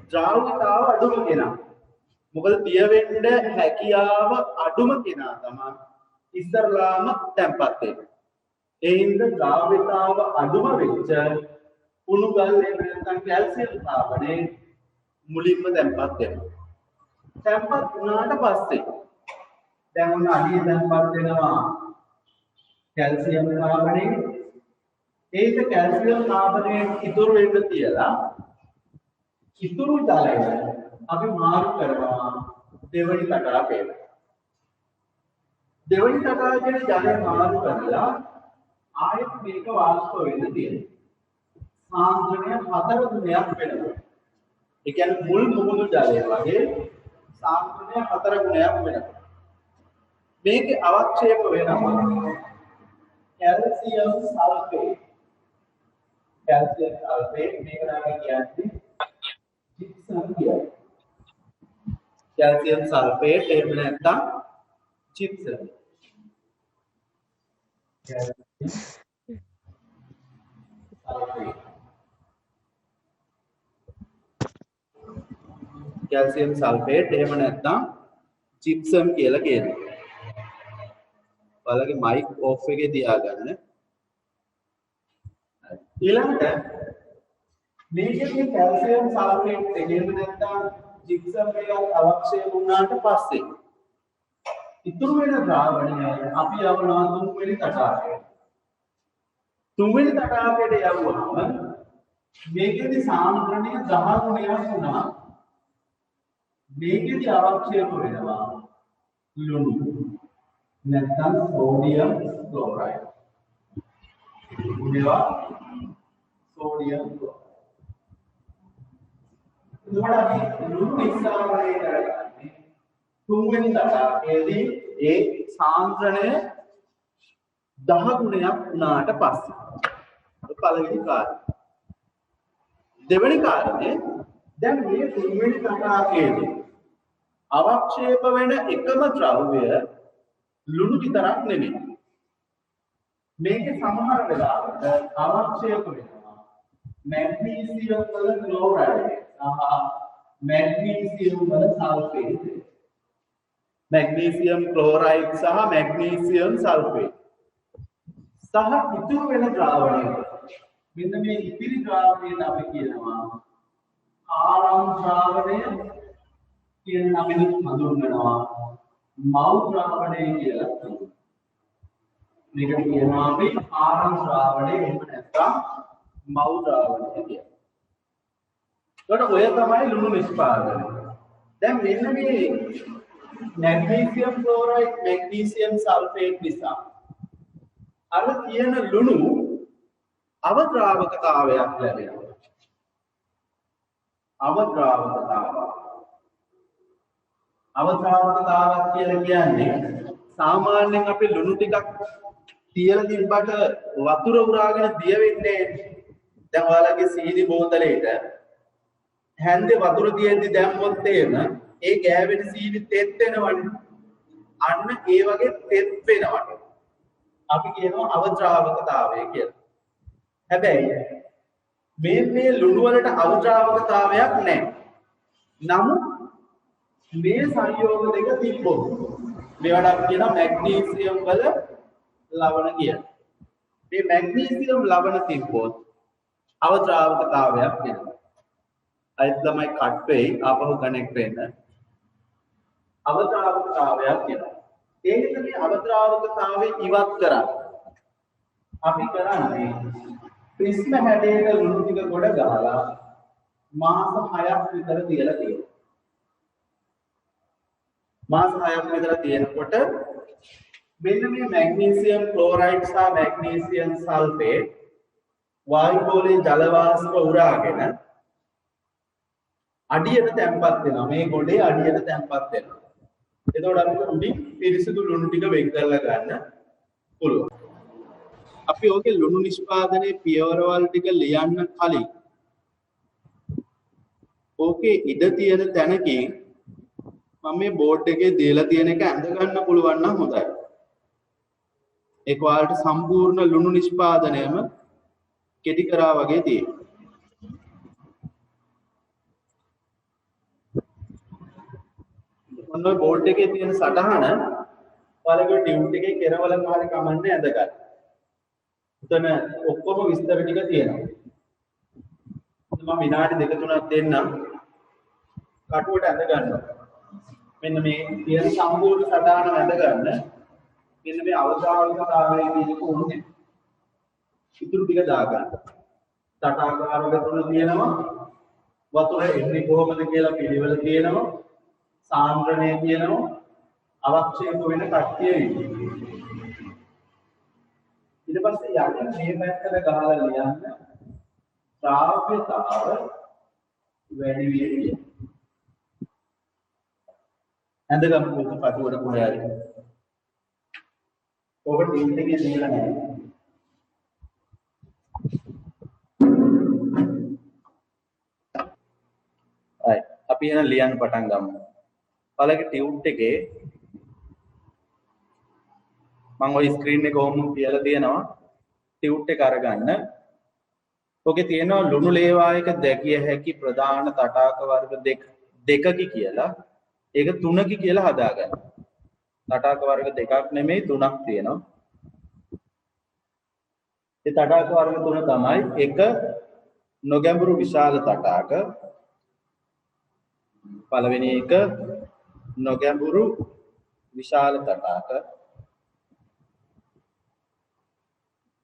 ද්‍රාව්‍යතාව අඩුම කෙනා. මොකද පිය වෙන්න හැකියාව අඩුම කෙනා තමයි ඉස්සරලාම තැම්පත් වෙන්නේ. ඒ හින්දා ද්‍රාව්‍යතාව අඩුම වෙච්ච උණුගල් නැත්නම් කැල්සියම් කාබනේට් මුලින්ම තැම්පත් වෙනවා. තැම්පත් වුණාට පස්සේ දැන් උන අඩිය තැම්පත් වෙනවා කැල්සියම් කාබනේට්. ඒක කැල්සියම් කාබනේට් ඉතුරු වෙන්න තියලා ඉතුරු ජලය අපි මාරු කරනවා දෙවෙනි තටාකයට. දෙවෙනි තටාකයේ ජලය මාරු කරලා ආයෙත් මේක වාෂ්ප වෙන්න තියෙනවා. සාන්ද්‍රණය 4 ගුණයක් වෙනවා. ඒ කියන්නේ මුල් මුහුදු ජලය වගේ සාන්ද්‍රණය 4 ගුණයක් වෙනවා. මේකේ අවක්ෂේප වෙනවා කැල්සියම් සල්ෆේට්. කැල්සියම් සල්ෆේට් මේක තමයි කියන්නේ ජිප්සම් කියන්නේ. කැල්සියම් සල්ෆේට් එහෙම නැත්නම් ජිප්සම්. කැල්සියම් සල්ෆේට් එහෙම නැත්නම් ජිප්සම් කියලා කියනවා. ඔයාලගේ මයික් ඔෆ් එකේ තියාගන්න. ඊළඟට මේකේ කැල්සියම් සල්ෆේට් එහෙම නැත්නම් ජිප්සම් එක අවක්ෂේප වුණාට පස්සේ ඉතුරු වෙන ද්‍රාවණය අපි යවනවා තුන්වෙනි තටාකයට. තුන්වෙනි තටාකයට යවුවම මේකේදී සාන්ද්‍රණය 10 ගුණයක් වුණා. මේකේදී අවක්ෂේප වෙනවා ලුණු නැත්නම් සෝඩියම් ක්ලෝරයිඩ්. මේවා සෝඩියම් ක්ලෝරයිඩ්. අපි ලුණු නිස්සාරණය කරගන්නේ තුන්වෙනි තටාකයේදී ඒ සාන්ද්‍රණය 10 ගුණයක් වුණාට පස්සේ. පළවෙනි කාරණය. දෙවෙනි කාරණේ දැන් මේ තුන්වෙනි තටාකයේදී අවක්ෂේප වෙන එකම ද්‍රව්‍ය ලුණු විතරක් නෙමෙයි. මේකේ සමහර වෙලාවට අවක්ෂේප වෙනවා मैग्नीशियम वल क्लोराइड मैग्नीशियम वल सल्फेट मैग्नीशियम क्लोराइड सह मैग्नीशियम सल्फेट सह ඉතුරු වෙන ද්‍රාවණය මෙන්න මේ ඉතිරි ද්‍රාවණයට අපි කියනවා ආරම් ද්‍රාවණය කියන නමින් හඳුන්වනවා මව් ද්‍රාවණය කියලා කියනවා මේකට කියනවා අපි ආරම් ද්‍රාවණය එහෙම නැත්නම් මව් ද්‍රාවණය කියලා. ඒකට ඔය තමයි ලුණු නිෂ්පාදනය. දැන් මෙන්න මේ मैग्नीशियम क्लोराइड मैग्नीशियम सल्फेट නිසා අර තියෙන ලුණු අවද්‍රාවකතාවයක් ලැබෙනවා. අවද්‍රාවකතාවක් කියලා කියන්නේ සාමාන්‍යයෙන් අපි ලුණු ටිකක් තියලා තිබ්බට වතුර උරාගෙන දිය වෙන්නේ දැන් ඔයාලගේ සීනි බෝතලෙට හැන්දේ වතුර තියෙද්දි දැම්මොත් එහෙම ඒ ගෑවෙන සීනි තෙත් වෙනවනේ. අන්න ඒ වගේ තෙත් වෙනවට අපි කියනවා අවද්‍රාවකතාවය කියලා. හැබැයි මේ ලුණු වලට අවද්‍රාවකතාවයක් නැහැ. නමුත් මේ සංයෝග දෙක තිබ්බොත් මේවට අපි කියනවා මැග්නීසියම් වල ලවණ කියලා. මේ මැග්නීසියම් ලවණ තිබ්බොත් අවද්‍රාවකතාවයක් වෙනවා. අයිත් ළමයි කට් වෙයි ආපහු කනෙක්ට් වෙන්න. අවද්‍රාවකතාවයක් වෙනවා. ඒ නිසා මේ අවද්‍රාවකතාවය ඉවත් කරන්න අපි කරන්නේ ප්‍රිස්ම හැඩයක ලුණු ටික ගොඩ ගහලා මාස 6ක් විතර තියලා තියෙනවා. මාස 6ක් විතර තියෙනකොට මෙන්න මේ මැග්නීසියම් ක්ලෝරයිඩ් සහ මැග්නීසියම් සල්ෆේට් වායු ගෝලයේ ජල වාෂ්ප උරාගෙන අඩියට තැම්පත් වෙනවා. මේ ගොඩේ අඩියට තැම්පත් වෙනවා. එතකොට අපිට උඩින් පිරිසිදු ලුණු ටික වෙන් කරලා ගන්න පුළුවන්. අපි ඕකේ ලුණු නිෂ්පාදනයේ පියවරවල් ටික ලියන්න කලින් ඕකේ ඉඩ තියෙන තැනකින් මම මේ බෝඩ් එකේ දීලා තියෙන එක අඳ ගන්න පුළුවන් නම් හොඳයි. ඒක ඔයාලට සම්පූර්ණ ලුණු නිෂ්පාදනයම කෙටි කරා වගේ තියෙනවා. ඔන්න බෝඩ් එකේ තියෙන සටහන ඔයාලගේ ටියුට් එකේ කෙරවල කාලේ කමන්නේ ඇඳ ගන්න. එතන ඔක්කොම විස්තර ටික තියෙනවා. මම විනාඩි 2-3ක් දෙන්නම්. කටුවට ඇඳ ගන්නවා. මෙන්න මේ තියෙන සම්පූර්ණ සටහන ඇඳ ගන්න. මෙන්න මේ අවදාවකතාවයේ තියෙන උන්නේ. ඉතුරු ටික දාගන්න. තටාකාරක තුන තියෙනවා. වතුර එන්නේ කොහොමද කියලා පිළිවෙල තියෙනවා. සාන්ද්‍රණය තියෙනවා. අවක්ෂේප වෙන කට්ටිය ඉන්නේ. ඊට පස්සේ යටින් මේ පැත්තට ගහලා ලියන්න ද්‍රාව්‍යතාව වැඩි වෙන්නේ. ඇඳගම් පොත පටුවට පුරාරි. ඔබ ටීම් එකේ දීලා නැහැ. අය අපි එන ලියන්න පටන් ගමු. ඔයාලගේ ටියුට් එකේ මම ওই ස්ක්‍රීන් එක ඕම කියලා තියෙනවා ටියුට් එක අරගන්න. ඔකේ තියෙනවා ලුණු ලේවායක දැකිය හැකි ප්‍රධාන තටාක වර්ග දෙකකි කියලා. ඒක තුනකි කියලා හදාගන්න. තටාක වර්ග දෙකක් නෙමෙයි තුනක් තියෙනවා. ඒ තටාක වර්ග තුන තමයි එක නොගැඹුරු විශාල තටාක. පළවෙනි එක නොගැඹුරු විශාල තටාක.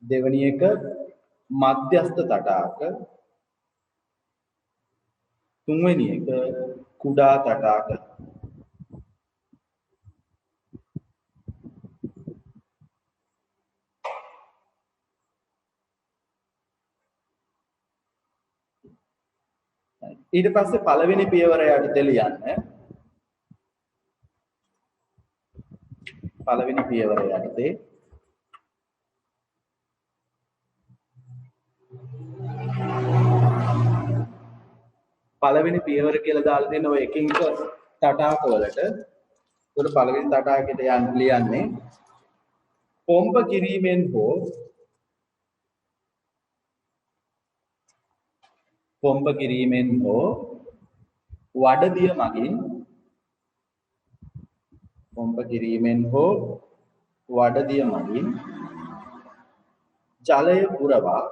දෙවැනි එක මධ්‍යස්ථ තටාක. තුන්වෙනි එක කුඩා තටාක. ඊට පස්සේ පළවෙනි පියවර යටතේ ලියන්න. පළවෙනි පියවර යටතේ පළවෙනි පියවර කියලා දාලා දෙන ඔය එකින් එක තටාක වලට උඩ පළවෙනි තටාකෙට ලියන්නේ පොම්ප කිරීමෙන් හෝ පොම්ප කිරීමෙන් හෝ වඩදිය මගින් පොම්ප කිරීමෙන් හෝ වඩදිය මගින් ජලය පුරවා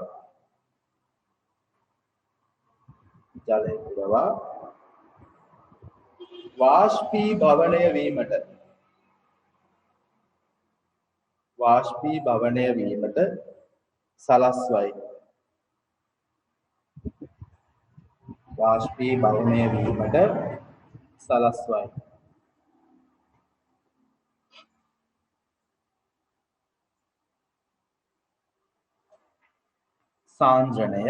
වාෂ්පීභවනය වීමට සලස්වයි. වාෂ්පීභවනය වීමට සලස්වයි. සාන්ද්‍රණය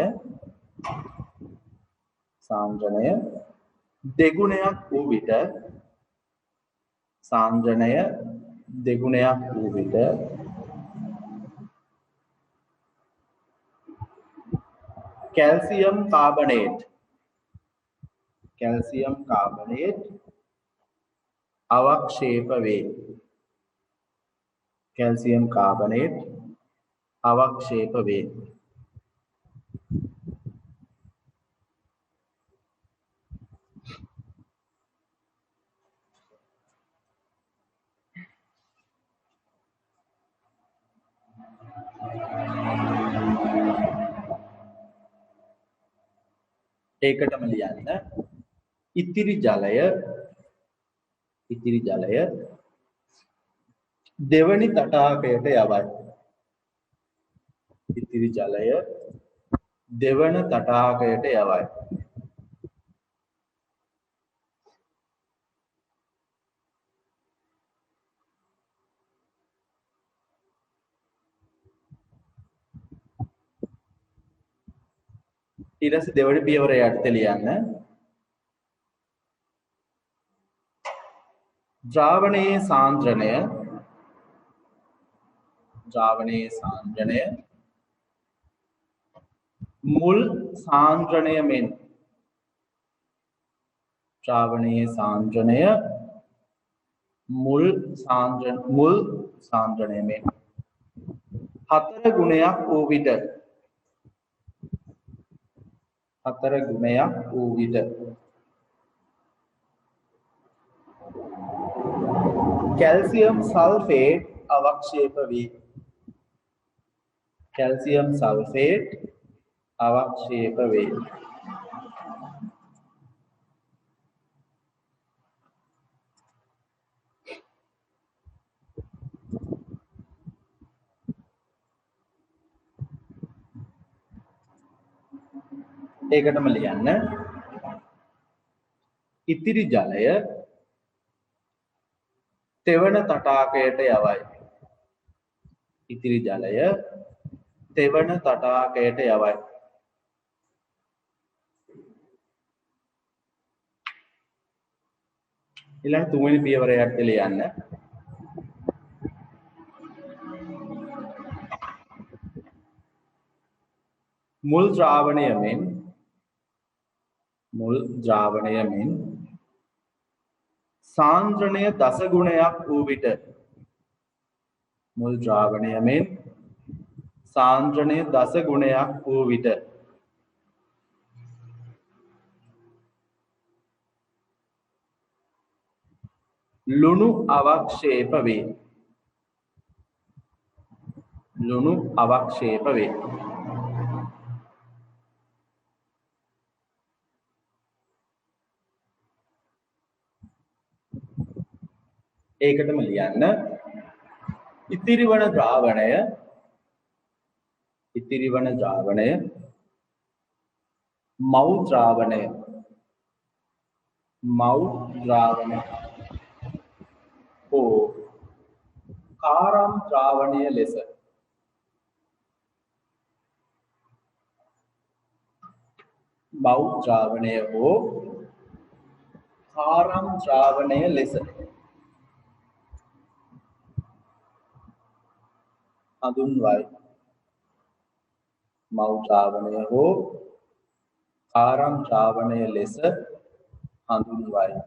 දෙගුණයක් වූ විට කැල්සියම් කාබනේට් අවක්ෂේප වේ. ඒකටම ලියන්න ඉතිරි ජලය දෙවනි තටාකයට යවයි. ඊට පස්සේ දෙවනි පියවර යටතේ ලියන්න ද්‍රාවණයේ සාන්ද්‍රණය මුල් සාන්ද්‍රණය මෙන් හතර ගුණයක් වූ විට කැල්සියම් සල්ෆේට් අවක්ෂේප වේ. ඒකටම ලියන්න ඉතිරි ජලය තෙවන තටාකයට යවයි. ඊළඟ තුන්වෙනි පියවර යටතේ ලියන්න මුල් ද්‍රාවණය මෙන් සාන්ද්‍රණය දස ගුණයක් වූ විට ලුණු අවක්ෂේප වේ. ඒකටම ලියන්න ඉතිරි වන ද්‍රාවණය මව් ද්‍රාවණය හෝ කාරම් ද්‍රාවණය ලෙස හඳුන්වයි. මව් ද්‍රාවණය හෝ කාරම් ද්‍රාවණය ලෙස හඳුන්වයි.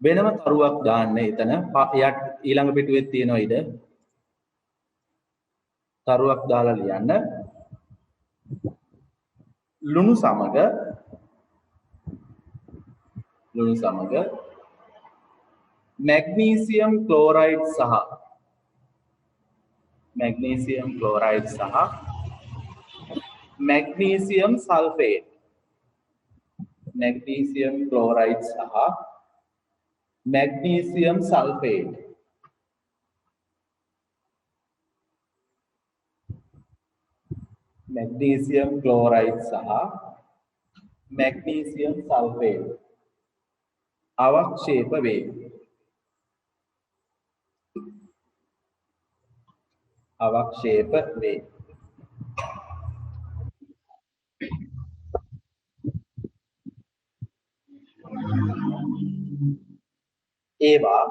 වෙනම තරුවක් දාන්න එතන ඊළඟ පිටුවේ තියෙනවා ඉද තරුවක් දාලා ලියන්න ලුණු සමග මැග්නීසියම් ක්ලෝරයිඩ් සහ මැග්නීසියම් සල්ෆේට් මැග්නීසියම් ක්ලෝරයිඩ් සහ මැග්නීසියම් සල්ෆේට් මැග්නීසියම් ක්ලෝරයිඩ් සහ මැග්නීසියම් සල්ෆේට් අවක්ෂේප වේ. ඒවා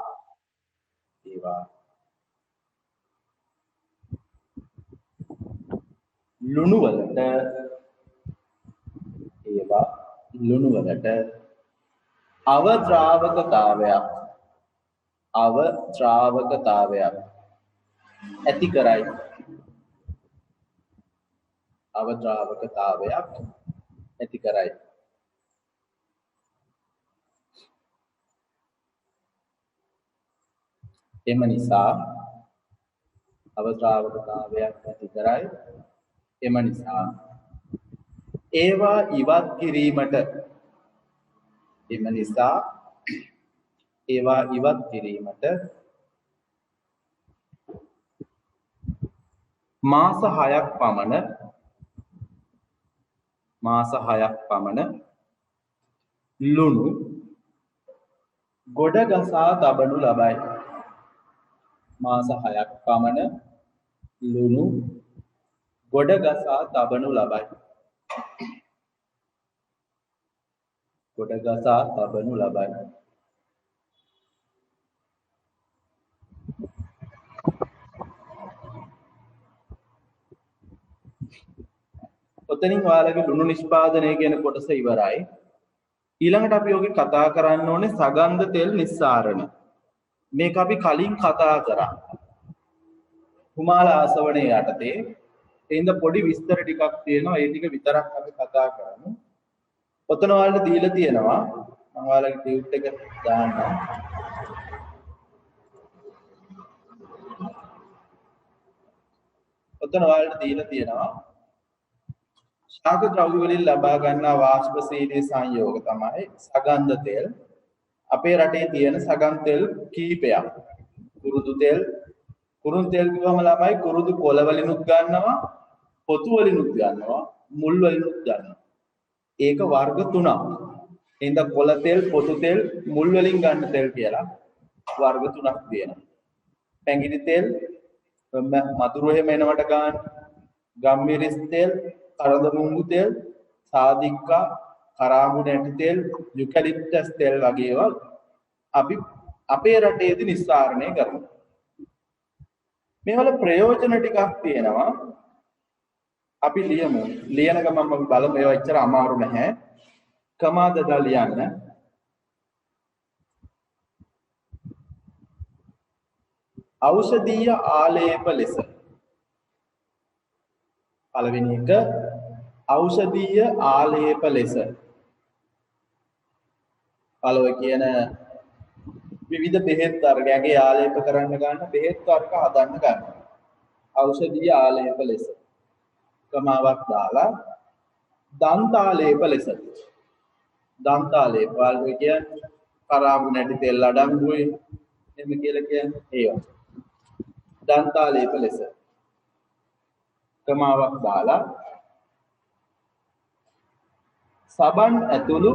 ලුණු වලට අවද්‍රාවකතාවයක් ඇති කරයි. එම නිසා ඒවා ඉවත් කිරීමට මාස 6ක් පමණ ලුණු ගොඩ ගසා තබනු ලබයි. ඔතනින් ඔයාලගේ ලුණු නිෂ්පාදනය කියන කොටස ඉවරයි. ඊළඟට අපි ඔගේ කතා කරන්න ඕනේ සගන්ධ තෙල් නිස්සාරණ. මේක අපි කලින් කතා කරා. කුමාල ආසවණේ යටතේ එින්ද පොඩි විස්තර ටිකක් තියෙනවා. ඒ ටික විතරක් අපි කතා කරමු. ඔතන ඔයාලට දීලා තියෙනවා මම ඔයාලගේ ටියුට් එක දාන්නම්. ඔතන ඔයාලට දීලා තියෙනවා ශාක ද්‍රව්‍ය වලින් ලබා ගන්නා වාෂ්පශීලී සංයෝග තමයි සගන්ධ තෙල්. අපේ රටේ තියෙන සගන් තෙල් කීපයක්. කුරුදු තෙල් කිව්වම ළමයි කුරුදු කොළ වලිනුත් ගන්නවා, පොතු වලිනුත් ගන්නවා, මුල් වලිනුත් ගන්නවා. ඒක වර්ග 3ක්. එහෙනම් කොළ තෙල්, පොතු තෙල්, මුල් වලින් ගන්න තෙල් කියලා වර්ග 3ක් තියෙනවා. පැංගිරි තෙල්, මధుර එහෙම එනවට ගන්න, ගම්මිරිස් තෙල්, කරඳ මුංගු තෙල්, සාදික්කා, කරාඹු නැටි තෙල්, යුකලිප්ටස් තෙල් වගේ ඒවා අපි අපේ රටේදී නිස්සාරණය කරනවා. මේවල ප්‍රයෝජන ටිකක් තියෙනවා. අපි ලියමු. ලියන ගමන් අපි බලමු ඒවා එච්චර අමාරු නැහැ. කමාදදා ලියන්න. ඖෂධීය ආලේප ලෙස. පළවෙනි එක ඖෂධීය ආලේප ලෙස. පළවෙ කියන විවිධ බෙහෙත් වර්ගයන්ගේ ආලේප කරන්න ගන්න බෙහෙත් වර්ග හදන්න ගන්න. ඖෂධීය ආලේප ලෙස. කමාවක් දාලා දන්තාලේප ලෙස. දන්තාලේප වර්ග කියන්නේ කරාඹු නැටි තෙල් අඩංගුයි එහෙම කියලා කියන්නේ ඒවා. දන්තාලේප ලෙස. කමාවක් දාලා සබන් ඇතුළු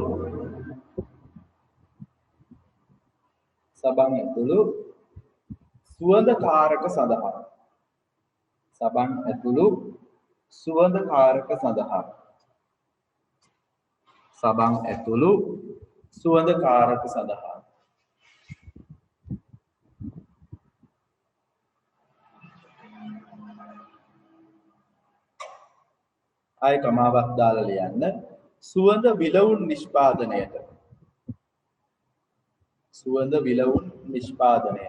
සුවඳකාරක සඳහා ආය කමාවක් දාලා ලියන්න සුවඳ විලවුන් නිෂ්පාදනයට සුවඳ විලවුන් නිෂ්පාදනය.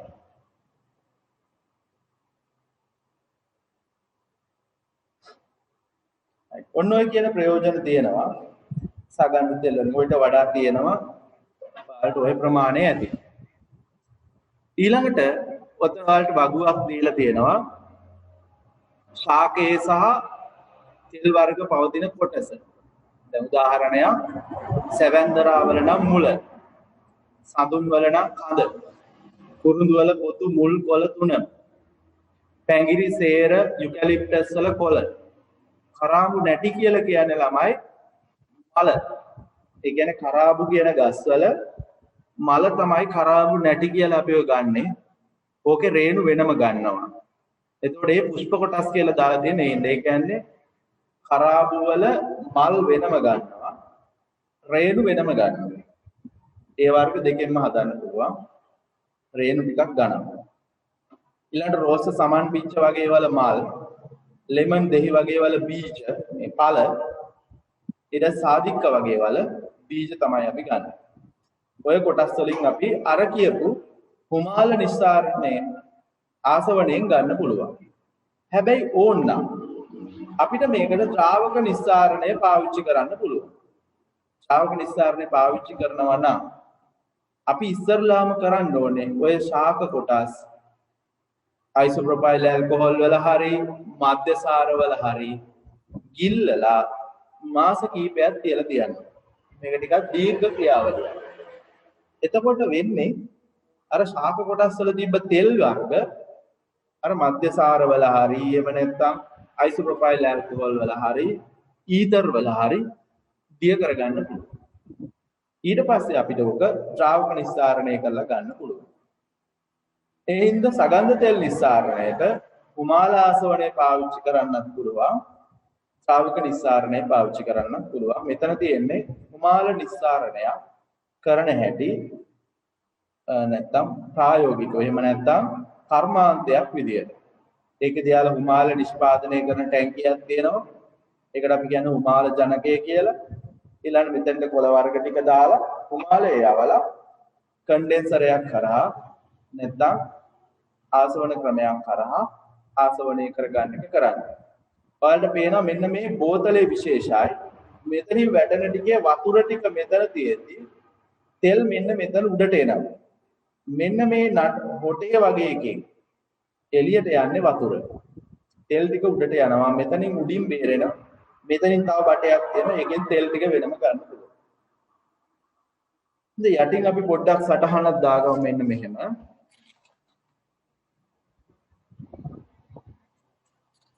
ඔන්න ඔය කියන ප්‍රයෝජන තියෙනවා සගන්ධ තෙල් වලින්. ඔයිට වඩා තියෙනවා ඔයාලට ওই ප්‍රමාණය ඇති. ඊළඟට ඔතන ඔයාලට වගුවක් දීලා තියෙනවා ශාකයේ සහ තෙල් වර්ග පවතින කොටස. දැන් උදාහරණයක් සැවැන්දරා වල නම් මුල, සඳුන් වල නම් කඳ, කුරුඳු වල පොතු මුල් කොළ 3, පැංගිරි සේර යුකැලිප්ටස් වල කොළ, කරාබු නැටි කියලා කියන්නේ ළමයි මල. ඒ කියන්නේ කරාබු කියන ගස්වල මල තමයි කරාබු නැටි කියලා අපි ඔය ගන්නෙ. ඕකේ රේණු වෙනම ගන්නවා. එතකොට මේ පුෂ්ප කොටස් කියලා දාලා තියෙන ඒ කියන්නේ කරාබු වල මල් වෙනම ගන්නවා, රේණු වෙනම ගන්නවා. ඒ වර්ග දෙකෙන්ම හදන්න පුළුවන්. රේණු ටිකක් ගන්නවා. ඊළඟට රෝස සමන් පිච්ච වගේ වල මල්, ලෙමන් දෙහි වගේ වල බීජ, මේ පළ, ඊට සාධික්ක වගේ වල බීජ තමයි අපි ගන්න. ඔය කොටස් වලින් අපි අර කියපු හුමාල නිස්සාරණය ආසවණයෙන් ගන්න පුළුවන්. හැබැයි ඕනනම් අපිට මේකට ද්‍රාවක නිස්සාරණය පාවිච්චි කරන්න පුළුවන්. ද්‍රාවක නිස්සාරණය පාවිච්චි කරනවා නම් අපි ඉස්සරලාම කරන්න ඕනේ ඔය ශාක කොටස් අයිසෝප්‍රොපයිල් ඇල්කොහොල් වල හරි මධ්‍යසාර වල හරි ගිල්ලලා මාස කිහිපයක් තියලා තියන්න. මේක ටිකක් දීර්ඝ ක්‍රියාවලියක්. එතකොට වෙන්නේ අර ශාක කොටස් වල තිබ්බ තෙල් වර්ග අර මධ්‍යසාර වල හරි එහෙම නැත්නම් අයිසෝප්‍රොපයිල් ඇල්කොහොල් වල හරි ඊතර් වල හරි දිය කරගන්න පුළුවන්. ඊට පස්සේ අපිට ඔක ද්‍රාවක නිස්සාරණය කරලා ගන්න පුළුවන්. ඒ හින්දා සගන්ධ තෙල් නිස්සාරණයට කුමාලාසවණය පාවිච්චි කරන්නත් පුළුවන්. ශ්‍රාවක නිස්සාරණය පාවිච්චි කරන්නත් පුළුවන්. මෙතන තියෙන්නේ කුමාල නිස්සාරණය කරන හැටි නැත්නම් ප්‍රායෝගිකව එහෙම නැත්නම් කර්මාන්තයක් විදියට. ඒකදී යාල හුමාල නිෂ්පාදනය කරන ටැංකියක් තියෙනවා. ඒකට අපි කියන්නේ හුමාල ජනකය කියලා. ඊළඟ මෙතෙන්ට කොළ වර්ග ටික දාලා හුමාලය යවලා කන්ඩෙන්සරයක් කරා නැත්නම් ආසවන ක්‍රමයක් කරා ආසවණය කරගන්න එක කරන්නේ. ඔයාලට පේනවා මෙන්න මේ බෝතලේ විශේෂයි. මෙතනින් වැටෙන ටිකේ වතුර ටික මෙතන තියෙද්දි තෙල් මෙන්න මෙතන උඩට එනවා. මෙන්න මේ හොටේ වගේ එකකින් එළියට යන්නේ වතුර. තෙල් ටික උඩට යනවා. මෙතනින් උඩින් බේරෙනවා. මෙතනින් තව බටයක් තියෙනවා. ඒකෙන් තෙල් ටික වෙනම ගන්න පුළුවන්. ඉතින් යටින් අපි පොඩ්ඩක් සටහනක් දාගමු මෙන්න මෙහෙම.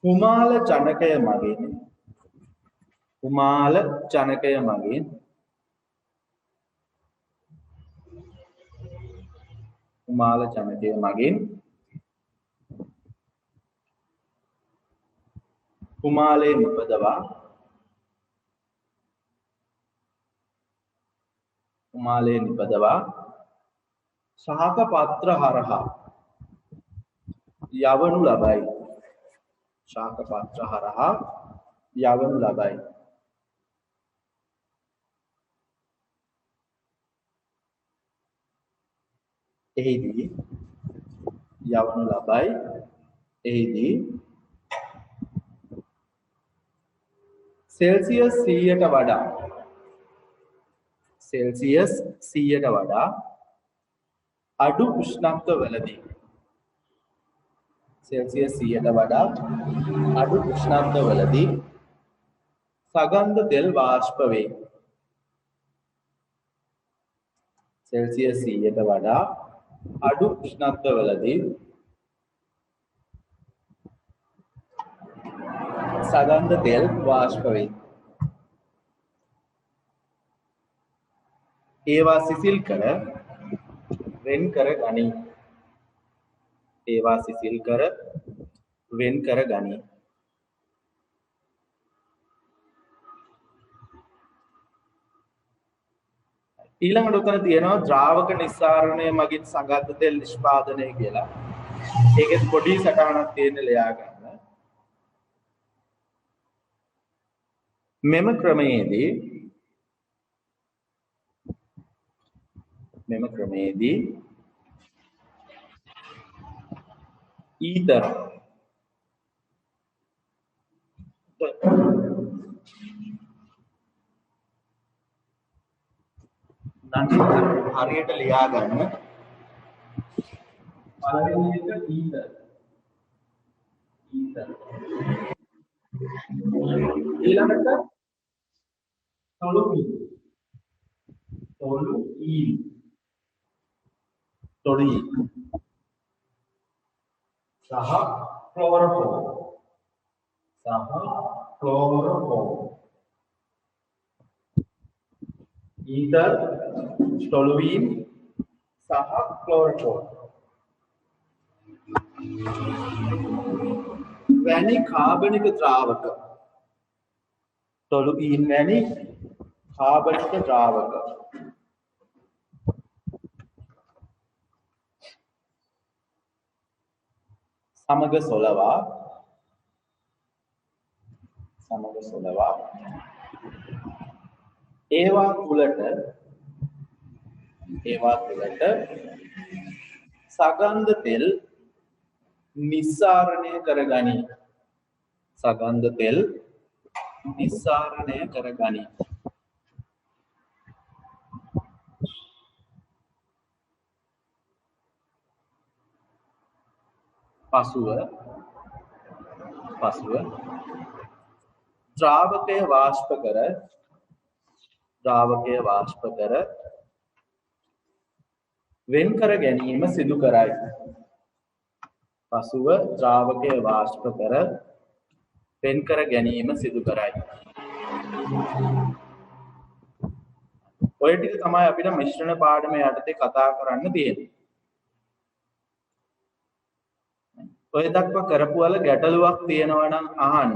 කුමාල ජනකය මගින් කුමාල ජනකය මගින් කුමාල ජනකය මගින් කුමාලේ නිපදවා ශාක පත්‍ර හරහා යවනු ලබයි. ශාක පත්‍ර හරහා යවනු ලබයි. එහිදී යවනු ලබයි. එහිදී සෙල්සියස් 100ට වඩා සෙල්සියස් 100ට වඩා අඩු උෂ්ණත්වවලදී සෙල්සියස් 100ට වඩා අඩු උෂ්ණත්වවලදී සගන්ධ තෙල් වාෂ්ප වේ. සෙල්සියස් 100ට වඩා අඩු උෂ්ණත්වවලදී සගන්ධ තෙල් වාෂ්ප වේ. ඒවා සිසිල් කර වෙන් කර ගනී. ඒවා සිසිල් කර වෙන් කර ගනී. ඊළඟට උතන තියෙනවා ද්‍රාවක නිස්සාරණය මගින් සගන්ධ තෙල් නිෂ්පාදනය කියලා. ඒකෙත් පොඩි සටහනක් තියෙන ලයා ගන්න. මෙම ක්‍රමයේදී මෙම ක්‍රමයේදී ඊතර හරියට ලියා ගන්න. පළවෙනි එක ඊතර. ඊළඟට තොලුයි. සහ ක්ලෝරෝෆෝම්. ඊතර, ටොලුයින් සහ ක්ලෝරෝෆෝම් වැනි කාබනික ද්‍රාවක. ටොලුයින් වැනි කාබනික ද්‍රාවක සමග සොලවා ඒවා තුලට සගන්ධ තෙල් නිස්සාරණය කරගනී. පසුව ද්‍රාවකය වාෂ්ප කර වෙන් කර ගැනීම සිදු කරයි. ඔය ටික තමයි අපිට මිශ්‍රණ පාඩමේ යටතේ කතා කරන්න තියෙන්නේ. ඔය දක්වා කරපු වල ගැටලුවක් තියෙනවා නම් අහන්න.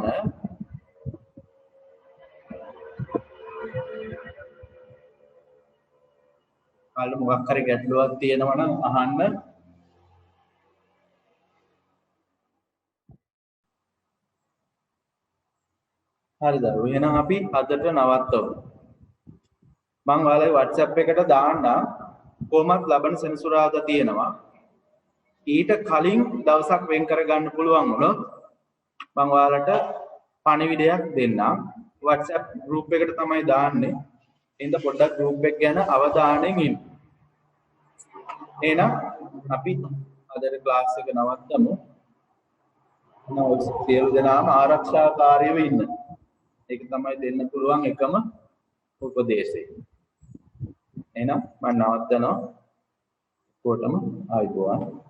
මොකක් හරි ගැටලුවක් තියෙනවා නම් අහන්න. හරිද? එහෙනම් අපි අදට නවත්තමු. මම ඔයාලගේ WhatsApp එකට දාන්න කොහොමත් ලබන සෙනසුරාදා තියෙනවා. ඊට කලින් දවසක් වෙන් කරගන්න පුළුවන් වුණොත් මම ඔයාලට පණිවිඩයක් දෙන්නම්. WhatsApp group එකට තමයි දාන්නේ. එහෙනම් පොඩ්ඩක් group එක ගැන අවධානයෙන් ඉන්න. එහෙනම් අපි අදට ක්ලාස් එක නවත්තමු. සියලු දෙනාම ආරක්ෂාකාරීව ඉන්න. ඒක තමයි දෙන්න පුළුවන් එකම උපදේශය. එහෙනම් මම නවත්තනවා. කොටම ආයිබෝවන්.